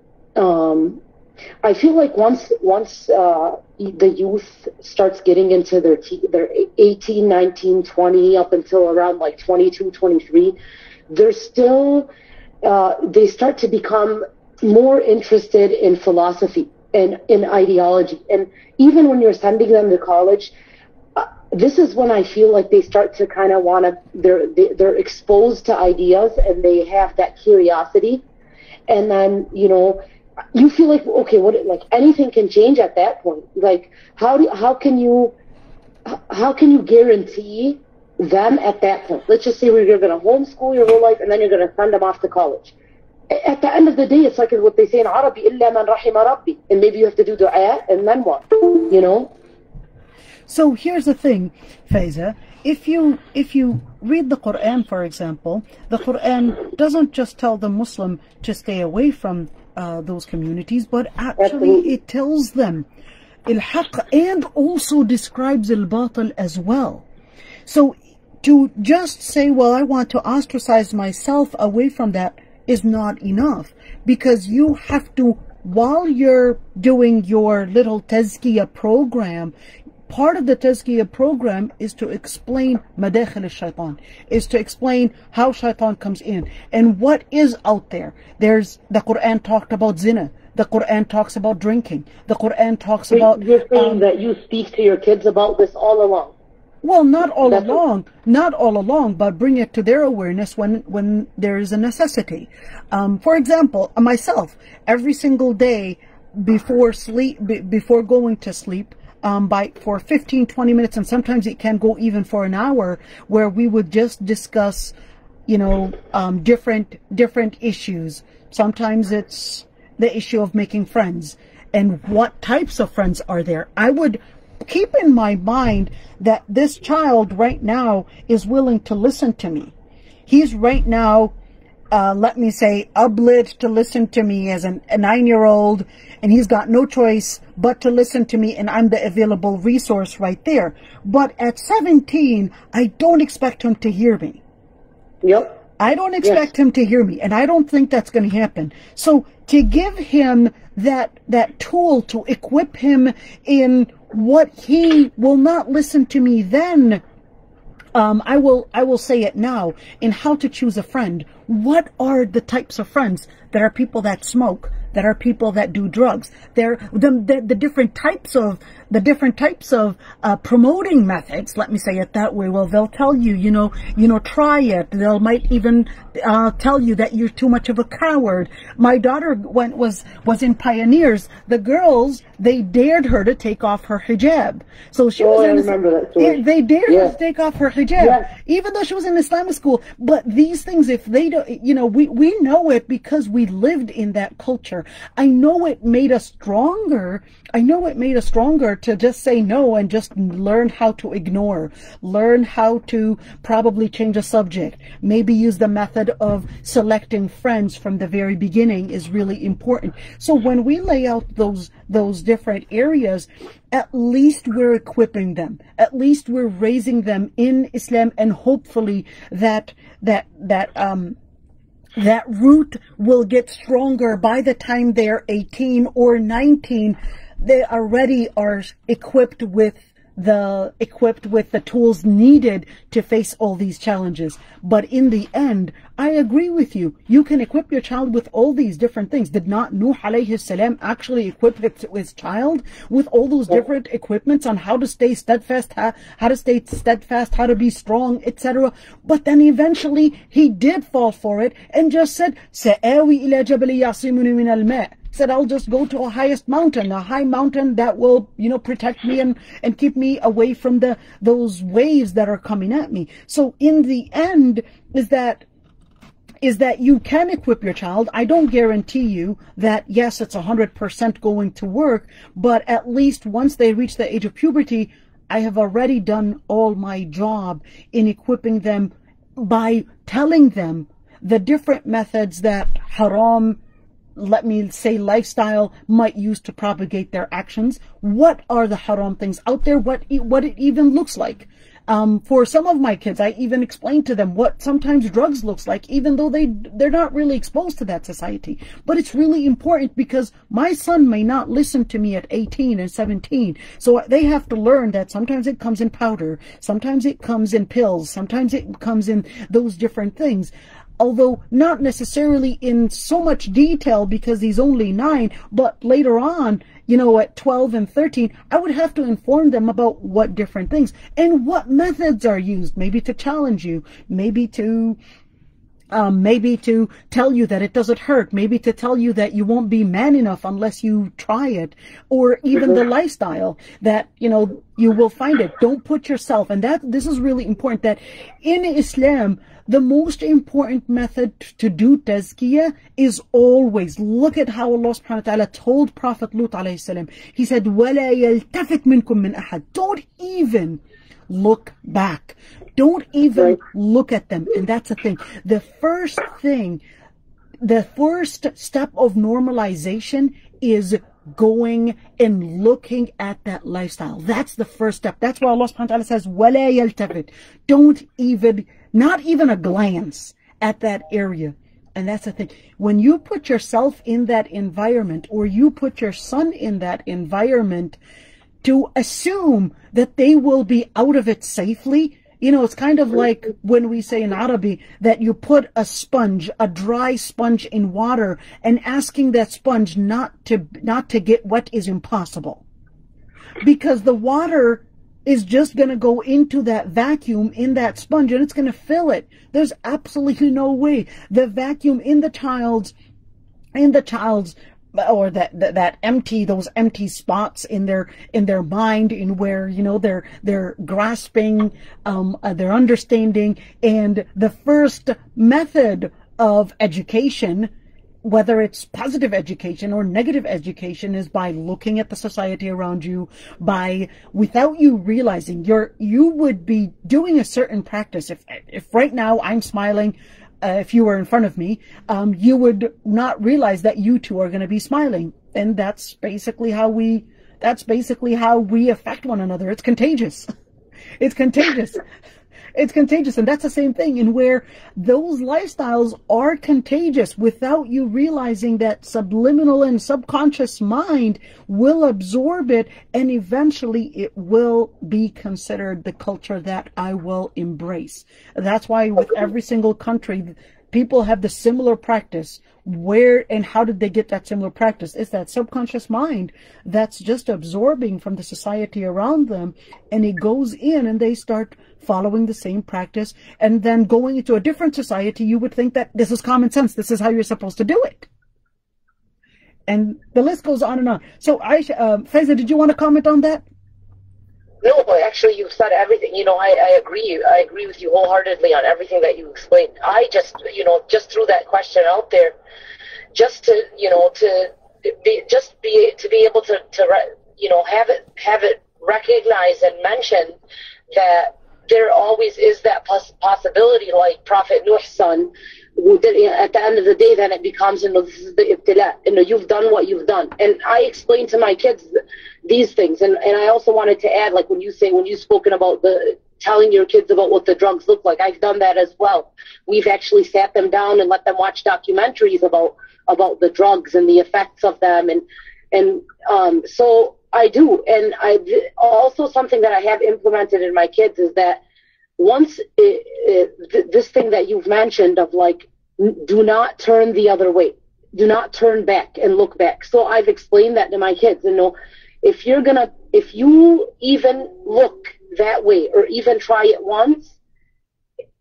I feel like once the youth starts getting into their 18, 19, 20, up until around like 22, 23, they're still, they start to become more interested in philosophy and in ideology. And even when you're sending them to college, this is when I feel like they start to kind of want to, they're exposed to ideas and they have that curiosity. And then, you know, you feel like, okay, like anything can change at that point. Like, how can you guarantee them at that point? Let's just say you're going to homeschool your whole life and then you're going to send them off to college. At the end of the day, it's like what they say in Arabic, إِلَّا مَنْ رَحِمَ رَبِّي. And maybe you have to do dua, and then what? You know? So here's the thing, Faiza. If you read the Quran, for example, the Quran doesn't just tell the Muslim to stay away from those communities, but actually it tells them al-haq and also describes al-batil as well. So to just say, well, I want to ostracize myself away from that is not enough, because you have to, while you're doing your little tazkiyah program, part of the tazkiyah program is to explain madakhil al-shaytan, is to explain how shaitan comes in and what is out there. There's, the Quran talked about zina. The Quran talks about drinking. The Quran talks about... You're saying that you speak to your kids about this all along. Well, not all along, but bring it to their awareness when there is a necessity. For example, myself, every single day before going to sleep, for 15-20 minutes, and sometimes it can go even for an hour, where we would just discuss, you know, different issues. Sometimes it's the issue of making friends and what types of friends are there. I would keep in my mind that this child right now is willing to listen to me. He's right now, let me say, obliged to listen to me as a 9-year-old, and he's got no choice but to listen to me, and I'm the available resource right there. But at 17, I don't expect him to hear me. Yep. I don't expect him to hear me, and I don't think that's going to happen. So to give him that tool, to equip him in what he will not listen to me then, I will say it now, in how to choose a friend. What are the types of friends? There are people that smoke, that are people that do drugs. There the different types of promoting methods, let me say it that way. Well, they'll tell you, you know, try it. They'll might even tell you that you're too much of a coward. My daughter was in Pioneers. The girls, they dared her to take off her hijab. So she was in, I remember that story. They dared her to take off her hijab, even though she was in Islamic school. But these things, if they don't, you know, we know it because we lived in that culture. I know it made us stronger. I know it made us stronger to just say no and just learn how to ignore, learn how to probably change a subject, maybe use the method of selecting friends from the very beginning is really important. So when we lay out those different areas, at least we're equipping them. At least we're raising them in Islam, and hopefully that root will get stronger by the time they're 18 or 19. they already are equipped with the tools needed to face all these challenges. But in the end, I agree with you. You can equip your child with all these different things. Did not Nuh alayhi salam actually equip his child with all those different equipments on how to stay steadfast, how to be strong, etc.? But then eventually he did fall for it and just said, "Sa'awi ila jabali yasimuni min al-ma'." Said, I'll just go to a highest mountain, a high mountain that will, protect me and keep me away from those waves that are coming at me. So in the end is that you can equip your child. I don't guarantee you that, yes, it's 100% going to work, but at least once they reach the age of puberty, I have already done all my job in equipping them by telling them the different methods that haram, let me say, lifestyle might use to propagate their actions. What are the haram things out there? What it even looks like. For some of my kids, I even explain to them what sometimes drugs looks like, even though they're not really exposed to that society. But it's really important because my son may not listen to me at 18 and 17. So they have to learn that sometimes it comes in powder, sometimes it comes in pills, sometimes it comes in those different things. Although not necessarily in so much detail because he's only 9, but later on, at 12 and 13, I would have to inform them about what different things and what methods are used, maybe to challenge you, maybe to tell you that it doesn't hurt, maybe to tell you that you won't be man enough unless you try it, or even the lifestyle that, you will find it. Don't put yourself, and this is really important, that in Islam, the most important method to do tazkiyah is always, look at how Allah subhanahu wa ta'ala told Prophet Lut alayhi salam. He said, وَلَا يَلْتَفِتْ مِنْكُم مِّنْ أَحَدٍ. Don't even look back. Don't even look at them. And that's the thing. The first step of normalization is going and looking at that lifestyle. That's the first step. That's why Allah subhanahu wa ta'ala says, وَلَا يَلْتَفِتْ. Don't even, not even a glance at that area. And that's the thing. When you put yourself in that environment, or you put your son in that environment, to assume that they will be out of it safely, it's kind of like when we say in Arabic that you put a sponge, a dry sponge, in water, and asking that sponge not to get wet is impossible. Because the water is just going to go into that vacuum in that sponge and it's going to fill it. There's absolutely no way. The vacuum in the child's or those empty spots in their mind, in where they're grasping, their understanding. And the first method of education, whether it's positive education or negative education, is by looking at the society around you, without you realizing you would be doing a certain practice. If right now I'm smiling, if you were in front of me, you would not realize that you two are going to be smiling. And that's basically how we affect one another. It's contagious. It's contagious. It's contagious. And that's the same thing in where those lifestyles are contagious without you realizing that subliminal and subconscious mind will absorb it, and eventually it will be considered the culture that I will embrace. That's why with every single country, people have the similar practice. Where and how did they get that similar practice? It's that subconscious mind that's just absorbing from the society around them, and it goes in and they start following the same practice. And then going into a different society, you would think that this is common sense. This is how you're supposed to do it. And the list goes on and on. So Aysha, Faiza, did you want to comment on that? No, actually, you've said everything. I agree. I agree with you wholeheartedly on everything that you explained. I just, just threw that question out there, just to, be able to have it recognized and mentioned that there always is that possibility, like Prophet Nuh's son. At the end of the day, then it becomes, this is the ibtila. You've done what you've done. And I explain to my kids these things. And I also wanted to add, like when you've spoken about telling your kids about what the drugs look like, I've done that as well. We've actually sat them down and let them watch documentaries about the drugs and the effects of them. And And so I do. And also something that I have implemented in my kids is that once this thing that you've mentioned of like, do not turn the other way. Do not turn back and look back. So I've explained that to my kids. You know, if you even look that way or even try it once,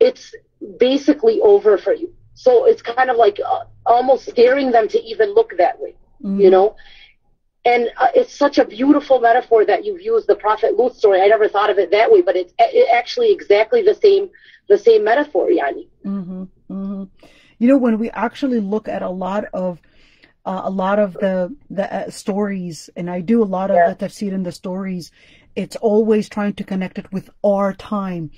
it's basically over for you. So it's kind of like almost scaring them to even look that way, you know? And it's such a beautiful metaphor that you've used, the Prophet Lut story. I never thought of it that way, but it's actually exactly the same metaphor, Yani. You know, when we actually look at a lot of the stories, and I do a lot of the tafsir in the stories, it's always trying to connect it with our time.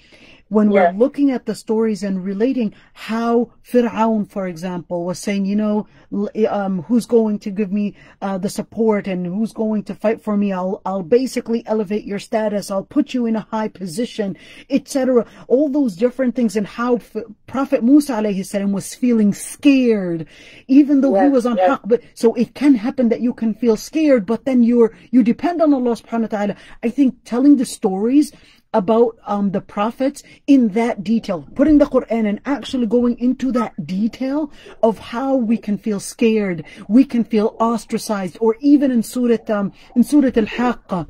When we're looking at the stories and relating how Fir'aun, for example, was saying, you know, who's going to give me the support and who's going to fight for me? I'll basically elevate your status. I'll put you in a high position, etc. All those different things, and how Prophet Musa alayhi salam was feeling scared, even though he was on haqq. But so it can happen that you can feel scared, but then you depend on Allah subhanahu wa ta'ala. I think telling the stories about the prophets in that detail, putting the Quran and actually going into that detail of how we can feel scared, we can feel ostracized, or even in Surah Al-Haqqa,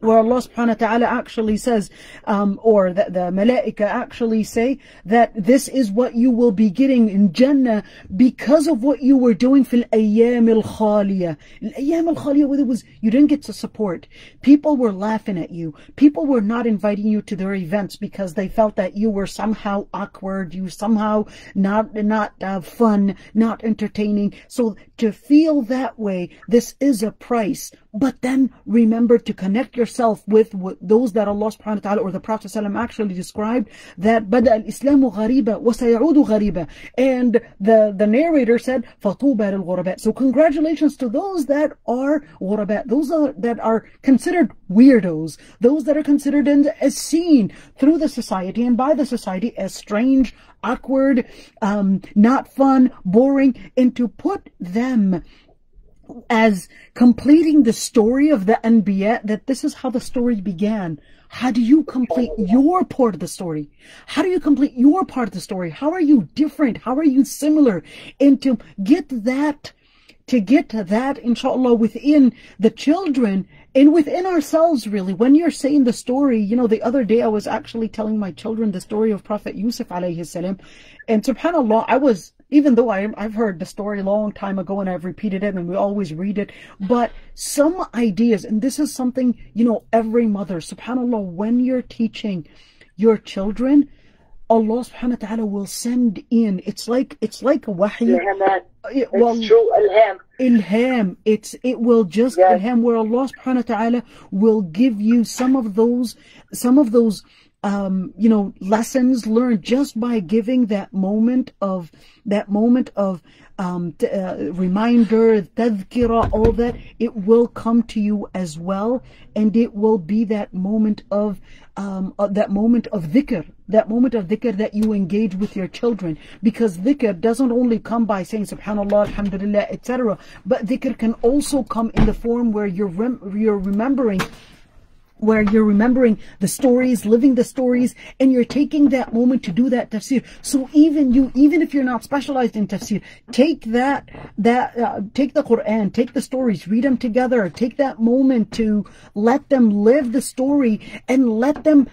where Allah subhanahu wa ta'ala actually says, or the malaika actually say that this is what you will be getting in Jannah because of what you were doing fil ayyam al-khaliya. Ayyam al-khaliya, where you didn't get to support. People were laughing at you. People were not inviting you to their events because they felt that you were somehow awkward, you somehow not fun, not entertaining. So to feel that way, this is a price. But then remember to connect yourself with those that Allah subhanahu wa ta'ala or the Prophet actually described, that Bada al-Islamu ghariba wa sayaudu ghariba. And the narrator said, Fatuba al-ghuraba. So congratulations to those that are ghuraba, those that are considered weirdos, those that are considered as seen through the society and by the society as strange, awkward, not fun, boring, and to put them as completing the story of the Anbiya, that this is how the story began. How do you complete your part of the story? How do you complete your part of the story? How are you different? How are you similar? And to get that, inshallah, within the children and within ourselves, really. When you're saying the story, you know, the other day I was actually telling my children the story of Prophet Yusuf alayhi salam, and subhanallah, even though I've heard the story a long time ago and I've repeated it and we always read it, but some ideas, and this is something, you know, every mother, subhanallah, when you're teaching your children, Allah subhanahu wa ta'ala will send in, it's like a wahy. It's true, ilham. It will just ilham, where Allah subhanahu wa ta'ala will give you some of those you know, lessons learned just by giving that moment of reminder, tadhkira, all that. It will come to you as well, and it will be that moment of dhikr, that you engage with your children, because dhikr doesn't only come by saying subhanallah, alhamdulillah, etc., but dhikr can also come in the form where you're remembering the stories, living the stories, and you're taking that moment to do that tafsir. So even if you're not specialized in tafsir, take take the Quran, take the stories, read them together, take that moment to let them live the story and let them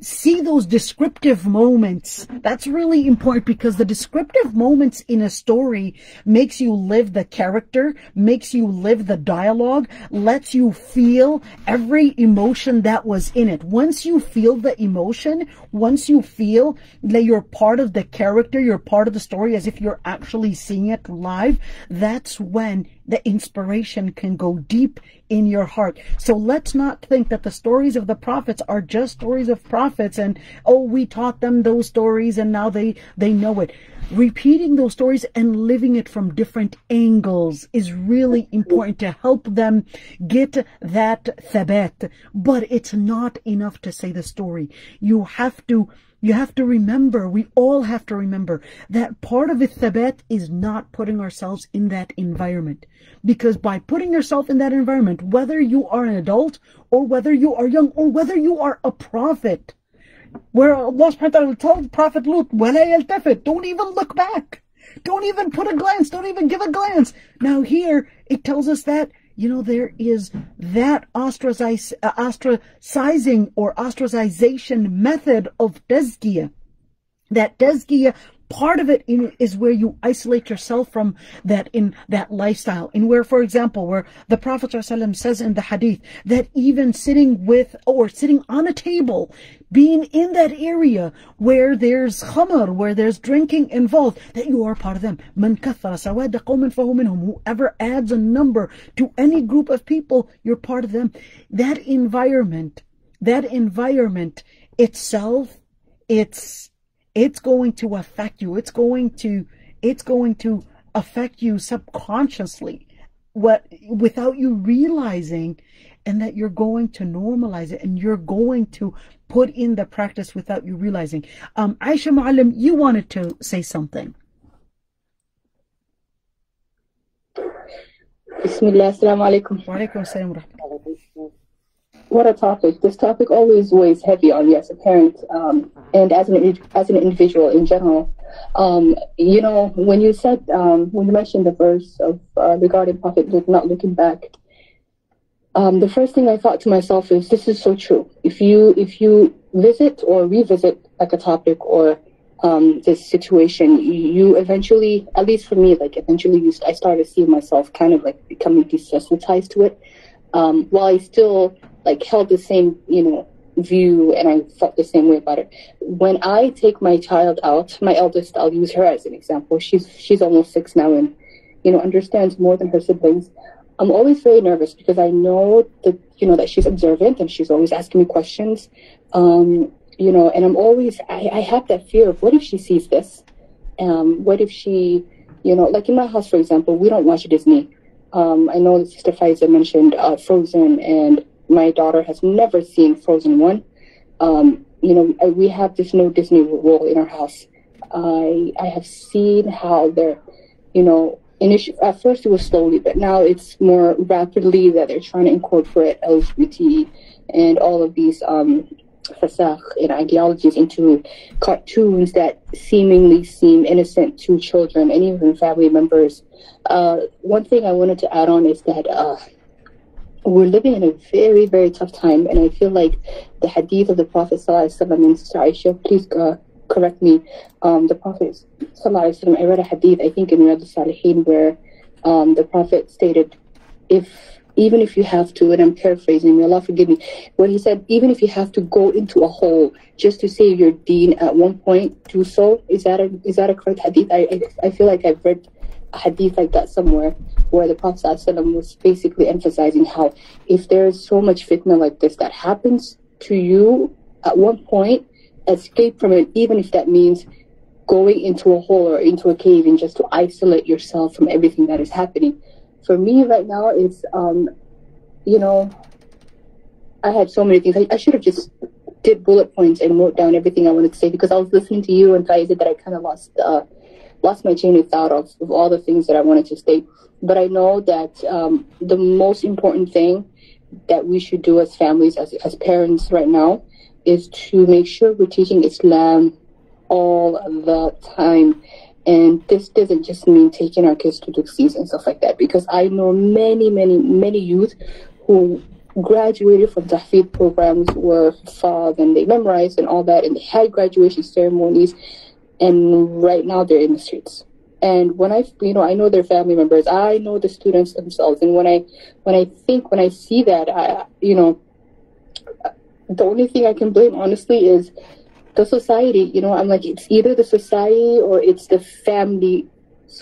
see those descriptive moments. That's really important, because the descriptive moments in a story makes you live the character, makes you live the dialogue, lets you feel every emotion that was in it. Once you feel the emotion, once you feel that you're part of the character, you're part of the story as if you're actually seeing it live, that's when the inspiration can go deep in your heart. So let's not think that the stories of the prophets are just stories of prophets and, oh, we taught them those stories and now they know it. Repeating those stories and living it from different angles is really important to help them get that thabat. But it's not enough to say the story. You have to You have to remember, we all have to remember that part of thabat is not putting ourselves in that environment. Because by putting yourself in that environment, whether you are an adult or whether you are young or whether you are a prophet, where Allah subhanahu wa ta'ala told Prophet Lut, وَلَا يَلْتَفِتْ, don't even look back. Don't even put a glance. Don't even give a glance. Now here, it tells us that, there is that ostracizing or ostracization method of tazkiyah. That tazkiyah, part of it is where you isolate yourself from that in that lifestyle. And where, for example, where the Prophet ﷺ says in the hadith that even sitting with or sitting on a table, being in that area where there's khamr, where there's drinking involved, that you are part of them. Man kathara sawada qawmin fahu minhum. Whoever adds a number to any group of people, you're part of them. That environment itself, it's going to affect you. It's going to affect you subconsciously, without you realizing, and that you're going to normalize it and you're going to put in the practice without you realizing. Aysha Mu'allim, you wanted to say something. Bismillah, assalamu alaikum. Wa alaikum assalam wa rahmatullah. What a topic. This topic always weighs heavy on me as a parent, and as an individual in general. When you said, when you mentioned the verse of regarding Prophet Lut not looking back, the first thing I thought to myself is, this is so true. If you visit or revisit like a topic or this situation, you eventually, at least for me, I started seeing myself kind of like becoming desensitized to it. While I still held the same, view, and I felt the same way about it. When I take my child out, my eldest, I'll use her as an example. She's almost 6 now and, understands more than her siblings. I'm always very nervous because I know that, that she's observant and she's always asking me questions. And I'm always, I have that fear of, what if she sees this? What if she, like in my house, for example, we don't watch Disney. I know that Sister Faiza mentioned Frozen, and my daughter has never seen Frozen 1. We have this no Disney rule in our house. I have seen how they're, at first it was slowly, but now it's more rapidly that they're trying to incorporate LGBT and all of these fasakh and ideologies into cartoons that seemingly seem innocent to children and even family members. One thing I wanted to add on is that we're living in a very, very tough time, and I feel like the hadith of the Prophet ﷺ, and Sister Aysha, please correct me, the Prophet ﷺ, I read a hadith, I think in Riyadh al-Salihin, where the Prophet stated, even if you have to, and I'm paraphrasing, may Allah forgive me, where he said, even if you have to go into a hole just to save your deen at one point, do so. Is that a correct hadith? I feel like I've read a hadith like that somewhere, where the Prophet ﷺ was basically emphasizing how if there is so much fitna like this that happens to you at one point, escape from it, even if that means going into a hole or into a cave and just to isolate yourself from everything that is happening. For me right now, it's, I had so many things. I should have just did bullet points and wrote down everything I wanted to say, because I was listening to you and Faiza that I kind of lost my chain of thought of all the things that I wanted to state. But I know that the most important thing that we should do as families, as parents right now, is to make sure we're teaching Islam all the time. And this doesn't just mean taking our kids to Duxies and stuff like that, because I know many youth who graduated from Tahfidh programs, were Hafaz, and they memorized and all that, and they had graduation ceremonies, and right now they're in the streets. And when I know their family members, I know the students themselves, and when I see that, the only thing I can blame, honestly, is the society. I'm like, it's either the society or it's the family's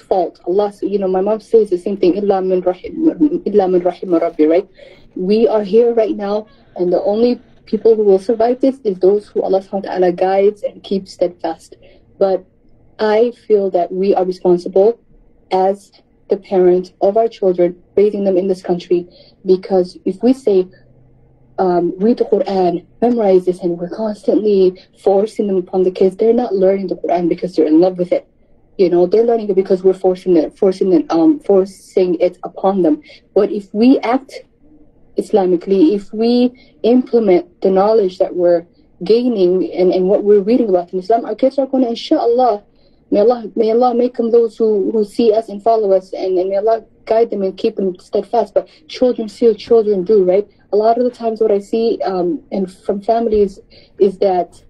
fault. Allah, my mom says the same thing, illa min rahim rabbi, right? We are here right now, and the only people who will survive this is those who Allah subhanahu wa ta'ala guides and keeps steadfast. But I feel that we are responsible as the parent of our children, raising them in this country, because if we say read the Quran, memorize this, and we're constantly forcing them upon the kids. They're not learning the Quran because they're in love with it. You know, they're learning it because we're forcing it upon them. But if we act Islamically, if we implement the knowledge that we're gaining and what we're reading about in Islam, our kids are going to, inshallah, may Allah make them those who see us and follow us, and may Allah guide them and keep them steadfast. But children see, children do, right? A lot of the times what I see and from families is that,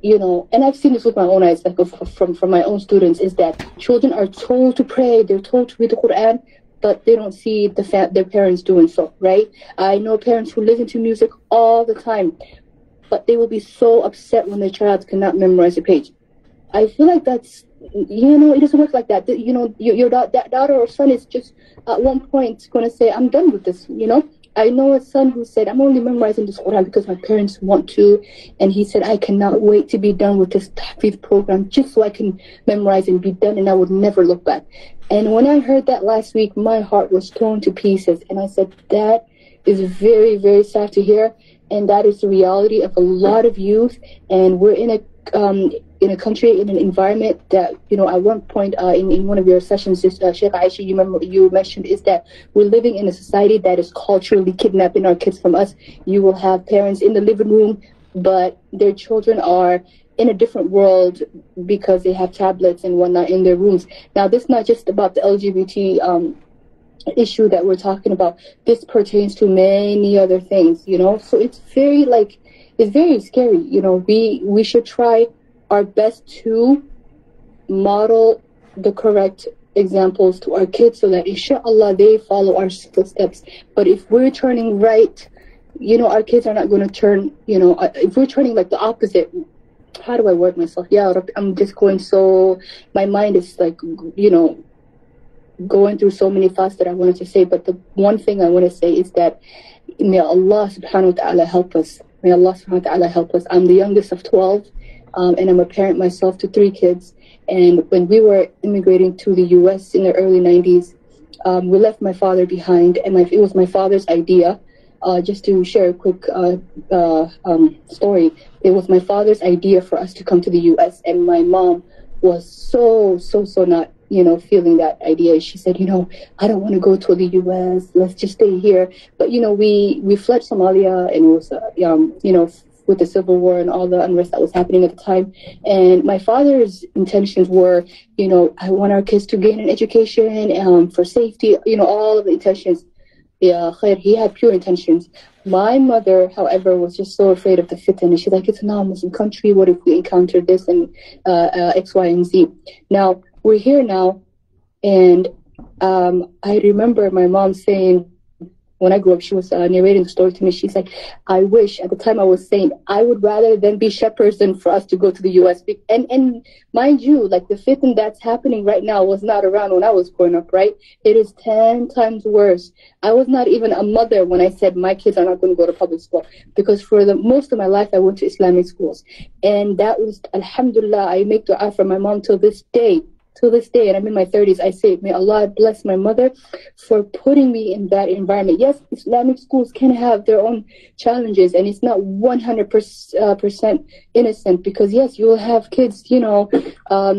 you know, and I've seen this with my own eyes, like from my own students, is that children are told to pray, they're told to read the Quran, but they don't see their parents doing so, right? I know parents who listen to music all the time, but they will be so upset when their child cannot memorize a page. I feel like that's, you know, it doesn't work like that. You know, your daughter or son is just at one point going to say, I'm done with this, you know? I know a son who said, I'm only memorizing this Quran because my parents want to. And he said, I cannot wait to be done with this tahfidh program just so I can memorize and be done, and I would never look back. And when I heard that last week, my heart was torn to pieces. And I said, that is very, very sad to hear. And that is the reality of a lot of youth. And we're in a country, in an environment that, you know, at one point in one of your sessions, Sheikh Aysha, you mentioned, is that we're living in a society that is culturally kidnapping our kids from us. You will have parents in the living room, but their children are in a different world because they have tablets and whatnot in their rooms. Now, this is not just about the LGBT issue that we're talking about. This pertains to many other things, you know. So it's very scary. You know, we should try our best to model the correct examples to our kids so that inshallah they follow our footsteps. But if we're turning right, you know, our kids are not going to turn, you know, if we're turning like the opposite. How do I word myself? Yeah, I'm just going so, my mind is like, you know, going through so many thoughts that I wanted to say. But the one thing I want to say is that may Allah subhanahu wa ta'ala help us. May Allah subhanahu wa ta'ala help us. I'm the youngest of 12, and I'm a parent myself to 3 kids. And when we were immigrating to the US in the early 90s, we left my father behind, and it was my father's idea. Just to share a quick story, it was my father's idea for us to come to the US, and my mom was so not, you know, feeling that idea. She said, you know, I don't want to go to the US, let's just stay here. But, you know, we fled Somalia, and it was, you know, with the civil war and all the unrest that was happening at the time. And my father's intentions were, you know, I want our kids to gain an education for safety, you know, all of the intentions. Yeah, he had pure intentions. My mother, however, was just so afraid of the fitna, and she's like, it's a non-Muslim country, what if we encounter this and X, Y, and Z. Now, we're here now, and I remember my mom saying, when I grew up, she was narrating the story to me. She's like, I wish, at the time I was saying, I would rather them be shepherds than for us to go to the US. And mind you, like the fitna that's happening right now was not around when I was growing up, right? It is 10 times worse. I was not even a mother when I said my kids are not going to go to public school, because for the most of my life, I went to Islamic schools. And that was, alhamdulillah, I make dua for my mom till this day, and I'm in my 30s, I say, may Allah bless my mother for putting me in that environment. Yes, Islamic schools can have their own challenges, and it's not 100% innocent, because yes, you will have kids, you know,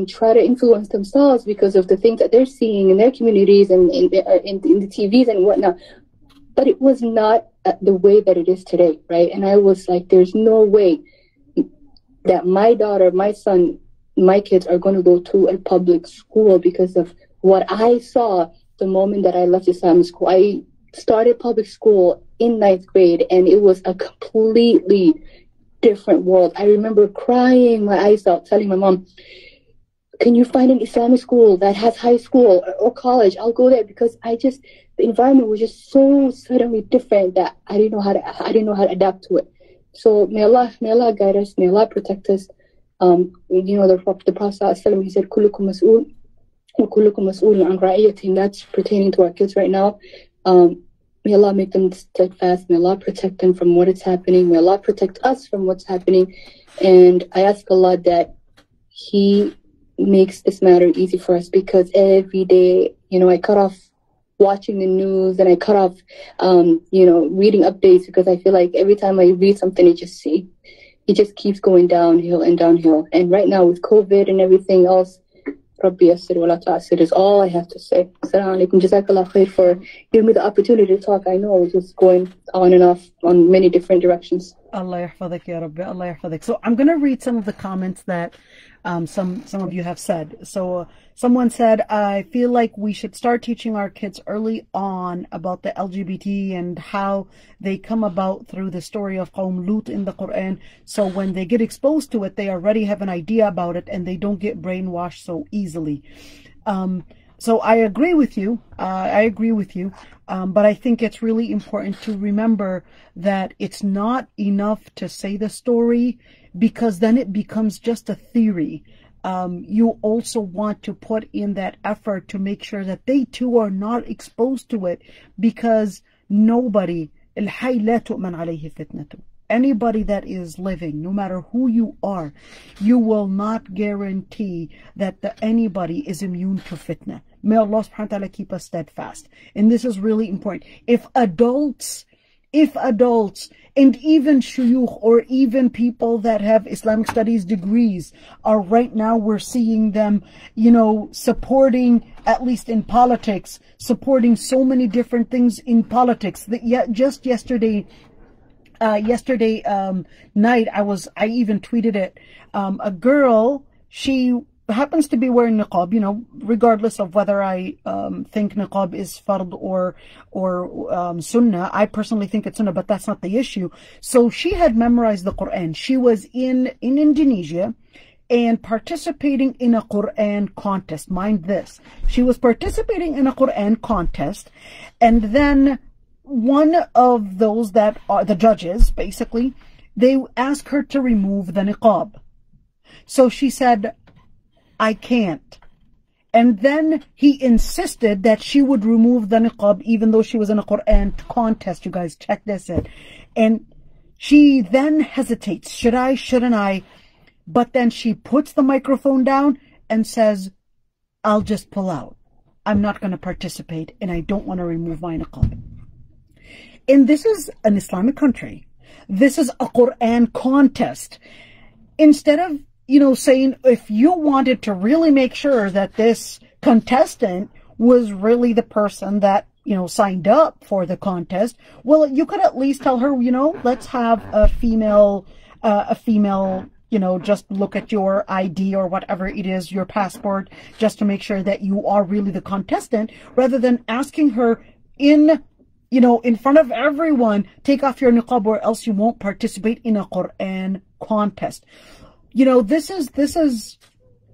try to influence themselves because of the things that they're seeing in their communities and in the TVs and whatnot. But it was not the way that it is today, right? And I was like, there's no way that my daughter, my son, my kids are going to go to a public school because of what I saw the moment that I left Islamic school. I started public school in 9th grade, and it was a completely different world. I remember crying my eyes out, telling my mom, can you find an Islamic school that has high school or college? I'll go there, because the environment was just so suddenly different that I didn't know how to adapt to it. So may Allah guide us, may Allah protect us. You know, the Prophet ﷺ, he said, "Kullukum mas'ul, wa kullukum mas'ulun an ra'iyatin." That's pertaining to our kids right now. May Allah make them steadfast. May Allah protect them from what is happening. May Allah protect us from what's happening. And I ask Allah that He makes this matter easy for us, because every day, you know, I cut off watching the news, and I cut off, reading updates, because I feel like every time I read something, it just keeps going downhill and downhill. And right now with COVID and everything else, Rabbi Yassir wa la ta'assir is all I have to say. Assalamu alaikum. Jazakallah khair for giving me the opportunity to talk. I know I was just going on and off on many different directions. Allah yahfadak ya Rabbi, Allah yahfadak. So I'm going to read some of the comments that some of you have said. So someone said, I feel like we should start teaching our kids early on about the LGBT and how they come about through the story of Qawm Lut in the Quran. So when they get exposed to it, they already have an idea about it and they don't get brainwashed so easily. So I agree with you. But I think it's really important to remember that it's not enough to say the story, because then it becomes just a theory. You also want to put in that effort to make sure that they too are not exposed to it, because nobody, anybody that is living, no matter who you are, you will not guarantee that anybody is immune to fitna. May Allah subhanahu wa ta'ala keep us steadfast. And this is really important. If adults and even shuyukh, or even people that have Islamic studies degrees, are right now, we're seeing them, supporting, at least in politics, supporting so many different things in politics. That just yesterday night, I even tweeted it. A girl, she happens to be wearing niqab, regardless of whether I think niqab is fard or sunnah. I personally think it's sunnah, but that's not the issue. So she had memorized the Quran. She was in Indonesia and participating in a Quran contest. Mind this, she was participating in a Quran contest, and then one of those that are the judges, basically, they asked her to remove the niqab. So she said, I can't. And then he insisted that she would remove the niqab, even though she was in a Quran contest. You guys, check this out. And she then hesitates. Should I? Shouldn't I? But then she puts the microphone down and says, I'll just pull out. I'm not going to participate, and I don't want to remove my niqab. And this is an Islamic country. This is a Quran contest. Instead of saying, if you wanted to really make sure that this contestant was really the person that, signed up for the contest, well, you could at least tell her, let's have a female, just look at your ID or whatever it is, your passport, just to make sure that you are really the contestant, rather than asking her in front of everyone, take off your niqab or else you won't participate in a Quran contest. This is,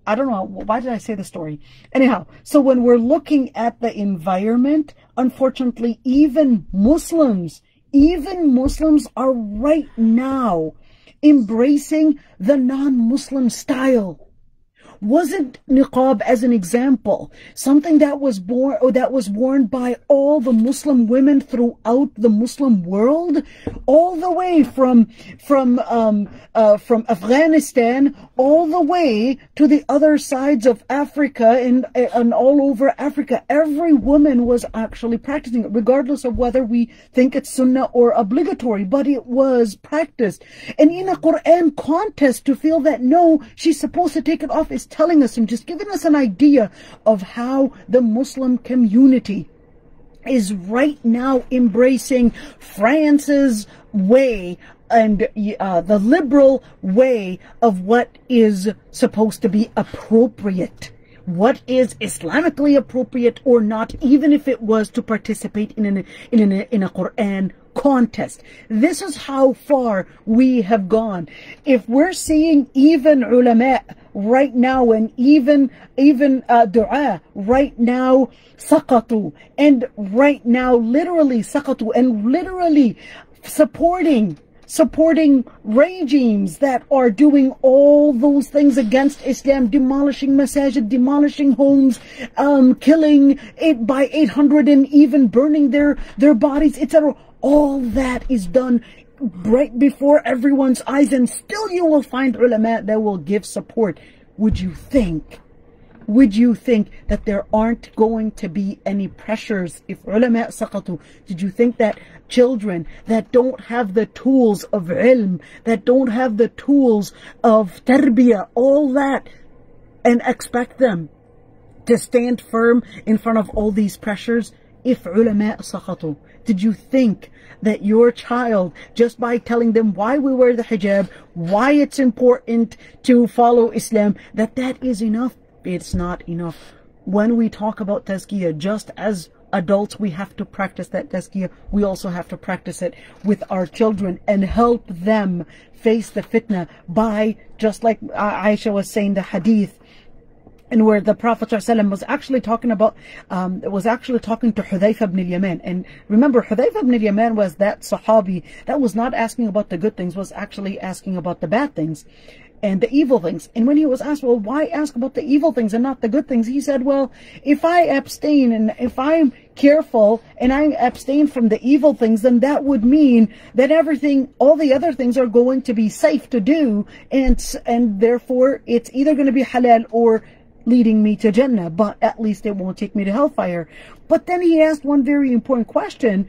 I don't know, why did I say the story? Anyhow, so when we're looking at the environment, unfortunately, even Muslims are right now embracing the non-Muslim style. Wasn't niqab, as an example, something that was worn by all the Muslim women throughout the Muslim world, all the way from Afghanistan all the way to the other sides of Africa and all over Africa? Every woman was actually practicing it, regardless of whether we think it's sunnah or obligatory, but it was practiced. And in a Quran contest, to feel that no, she's supposed to take it off is telling us and just giving us an idea of how the Muslim community is right now embracing France's way and the liberal way of what is supposed to be appropriate. What is Islamically appropriate or not, even if it was to participate in a Quran contest. This is how far we have gone. If we're seeing even ulama right now, and even dua right now, saqatu, and right now literally saqatu, and literally supporting regimes that are doing all those things against Islam, demolishing masajid, demolishing homes, killing it by 800, and even burning their bodies, etc. All that is done right before everyone's eyes, and still you will find ulama that will give support. Would you think would you think that there aren't going to be any pressures if ulama saqatu? Did you think that children that don't have the tools of ilm, that don't have the tools of tarbiyah, all that, and expect them to stand firm in front of all these pressures? If ulama saqatu, did you think that your child, just by telling them why we wear the hijab, why it's important to follow Islam, that is enough? It's not enough. When we talk about tazkiyah, just as adults we have to practice that tazkiyah, we also have to practice it with our children and help them face the fitna by, just like Aysha was saying, the hadith, and where the Prophet ﷺ was actually talking about, was actually talking to Hudayfa ibn al-Yaman. And remember, Hudayfa ibn al-Yaman was that Sahabi that was not asking about the good things, was actually asking about the bad things and the evil things. And when he was asked, well, why ask about the evil things and not the good things? He said, well, if I abstain and if I'm careful and I abstain from the evil things, then that would mean that everything, all the other things are going to be safe to do. And therefore it's either going to be halal or leading me to Jannah, but at least it won't take me to hellfire. But then he asked one very important question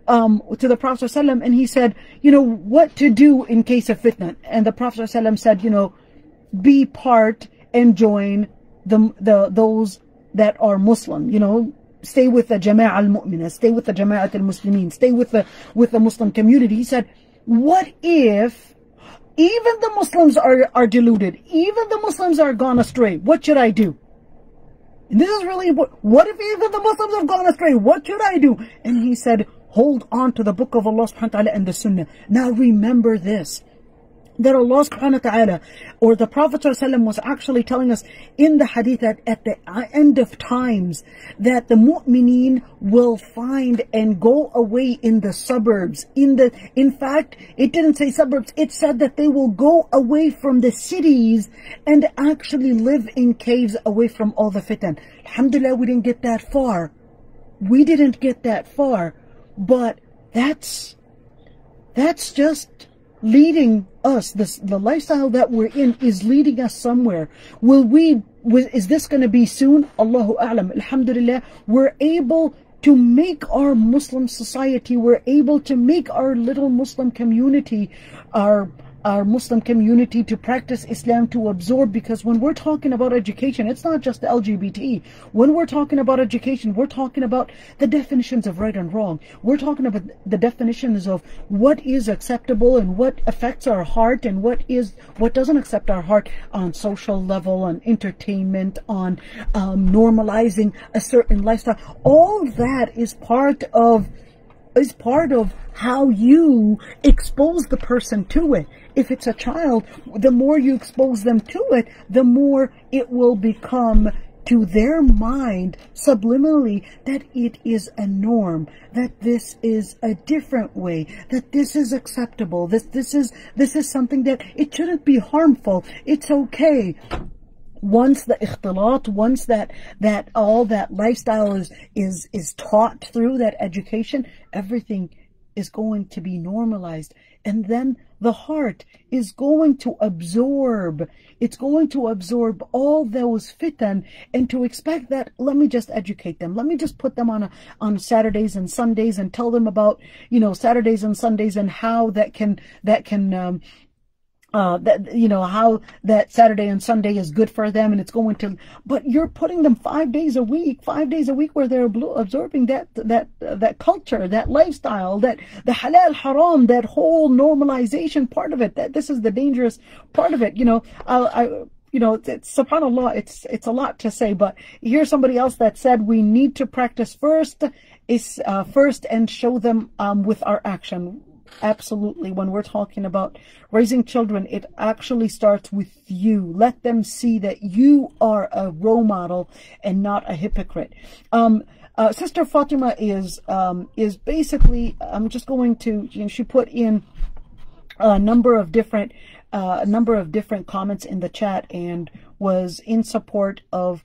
to the Prophet ﷺ, and he said, you know, what to do in case of fitna. And the Prophet ﷺ said, you know, be part and join those that are Muslim, you know, stay with the Jama'ah al-Mu'minah, stay with the Jama'at al-Muslimin, stay with the Muslim community. He said, what if even the Muslims are deluded, even the Muslims are gone astray? What should I do? And this is really important. What if even the Muslims have gone astray? What should I do? And he said, hold on to the book of Allah subhanahu wa ta'ala and the sunnah. Now remember this, that Allah subhanahu wa ta'ala, or the Prophet ﷺ was actually telling us in the hadith that at the end of times that the mu'mineen will find and go away in the suburbs. In fact, it didn't say suburbs, it said that they will go away from the cities and actually live in caves away from all the fitan. Alhamdulillah, we didn't get that far. We didn't get that far. But that's just leading us. The lifestyle that we're in is leading us somewhere. Is this going to be soon? Allahu A'lam. Alhamdulillah, we're able to make our Muslim society, we're able to make our little Muslim community, our Muslim community to practice Islam, to absorb, because when we're talking about education, it's not just the LGBT. When we're talking about education, we're talking about the definitions of right and wrong. We're talking about the definitions of what is acceptable and what affects our heart and what doesn't accept our heart on social level, on entertainment, on normalizing a certain lifestyle. All that is part of how you expose the person to it. If it's a child, the more you expose them to it, the more it will become to their mind subliminally that it is a norm, that this is a different way, that this is acceptable, this is something that it shouldn't be harmful, it's okay. Once the ikhtilat, once that all that lifestyle is taught through that education, everything is going to be normalized. And then the heart is going to absorb, it's going to absorb all those fitan, and to expect that, let me just educate them. Let me just put them on Saturdays and Sundays and tell them about, you know, Saturdays and Sundays and how how that Saturday and Sunday is good for them, and it's going to, but you're putting them 5 days a week where they're absorbing that culture, that lifestyle, that the halal haram, that whole normalization part of it. That this is the dangerous part of it. You know, it's subhanAllah, it's a lot to say, but here's somebody else that said we need to practice first and show them with our action. Absolutely. When we're talking about raising children, it actually starts with you. Let them see that you are a role model and not a hypocrite. Sister Fatima is basically, I'm just going to, you know, she put in a number of different comments in the chat and was in support of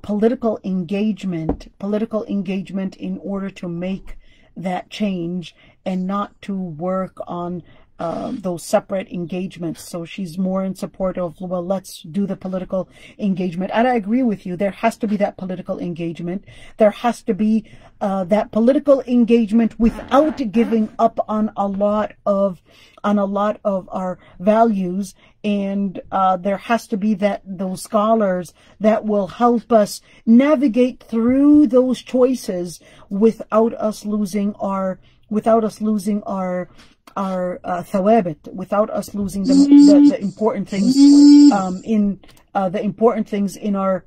political engagement in order to make that change, and not to work on those separate engagements. So she's more in support of, well, let's do the political engagement. And I agree with you. There has to be that political engagement. There has to be that political engagement without giving up on a lot of our values. And there has to be those scholars that will help us navigate through those choices without us losing our thawabit, without us losing the important things in our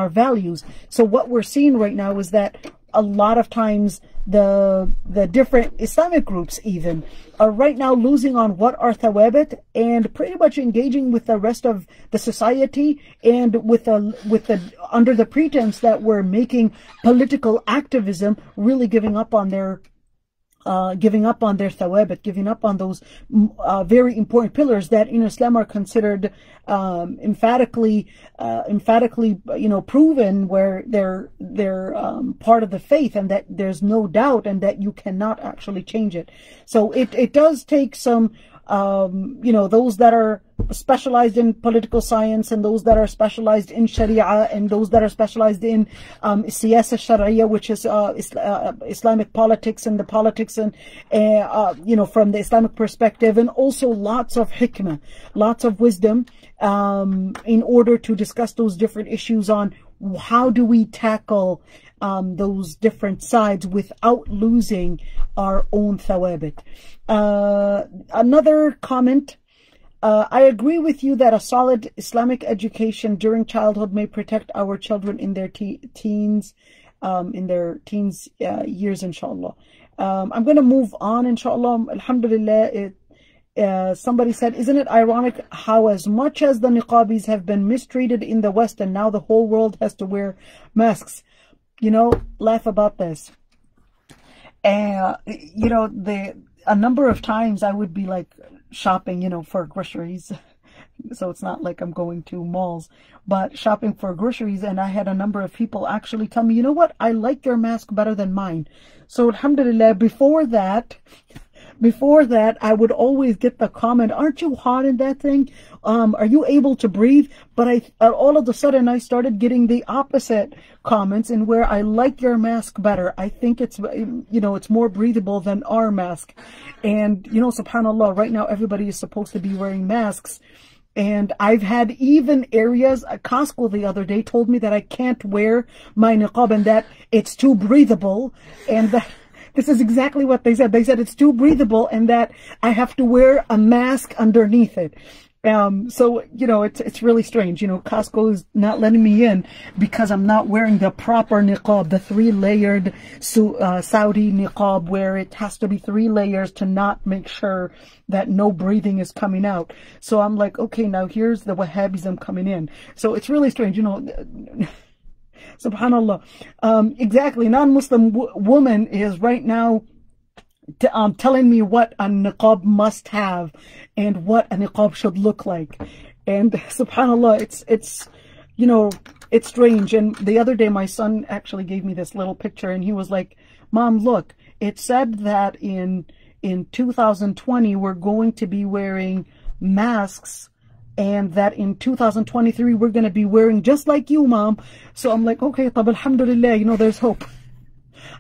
values. So what we're seeing right now is that a lot of times the different Islamic groups even are right now losing on what are thawabit and pretty much engaging with the rest of the society, and under the pretense that we're making political activism, really giving up on their thawabit, giving up on those very important pillars that in Islam are considered emphatically proven, where they're part of the faith, and that there's no doubt, and that you cannot actually change it. So it does take some those that are specialized in political science, and those that are specialized in Sharia, and those that are specialized in siyasa Sharia, which is Islamic politics, and the politics and from the Islamic perspective, and also lots of hikmah, lots of wisdom, in order to discuss those different issues on how do we tackle those different sides without losing our own thawabit. Another comment. I agree with you that a solid Islamic education during childhood may protect our children in their teens years, inshallah. I'm going to move on, inshallah. Alhamdulillah. Somebody said, isn't it ironic how as much as the niqabis have been mistreated in the West, and now the whole world has to wear masks? Laugh about this. A number of times I would be like shopping, for groceries. So it's not like I'm going to malls, but shopping for groceries. And I had a number of people actually tell me, you know what? I like your mask better than mine. So alhamdulillah, before that, I would always get the comment, aren't you hot in that thing? Are you able to breathe? But all of a sudden, I started getting the opposite comments, in where I like your mask better. I think it's more breathable than our mask. And, subhanAllah, right now, everybody is supposed to be wearing masks. And I've had even areas, Costco the other day told me that I can't wear my niqab, and that it's too breathable, and that this is exactly what they said. They said it's too breathable, and that I have to wear a mask underneath it. So, it's really strange. Costco is not letting me in because I'm not wearing the proper niqab, the 3-layered Saudi niqab, where it has to be 3 layers to not make sure that no breathing is coming out. So I'm like, okay, now here's the Wahhabism coming in. So it's really strange, Subhanallah. Exactly. Non-Muslim woman is right now telling me what a niqab must have and what a niqab should look like. And subhanallah, it's strange. And the other day my son actually gave me this little picture, and he was like, Mom, look, it said that in 2020 we're going to be wearing masks, and that in 2023 we're going to be wearing just like you, Mom. So I'm like, okay, tab, alhamdulillah, there's hope.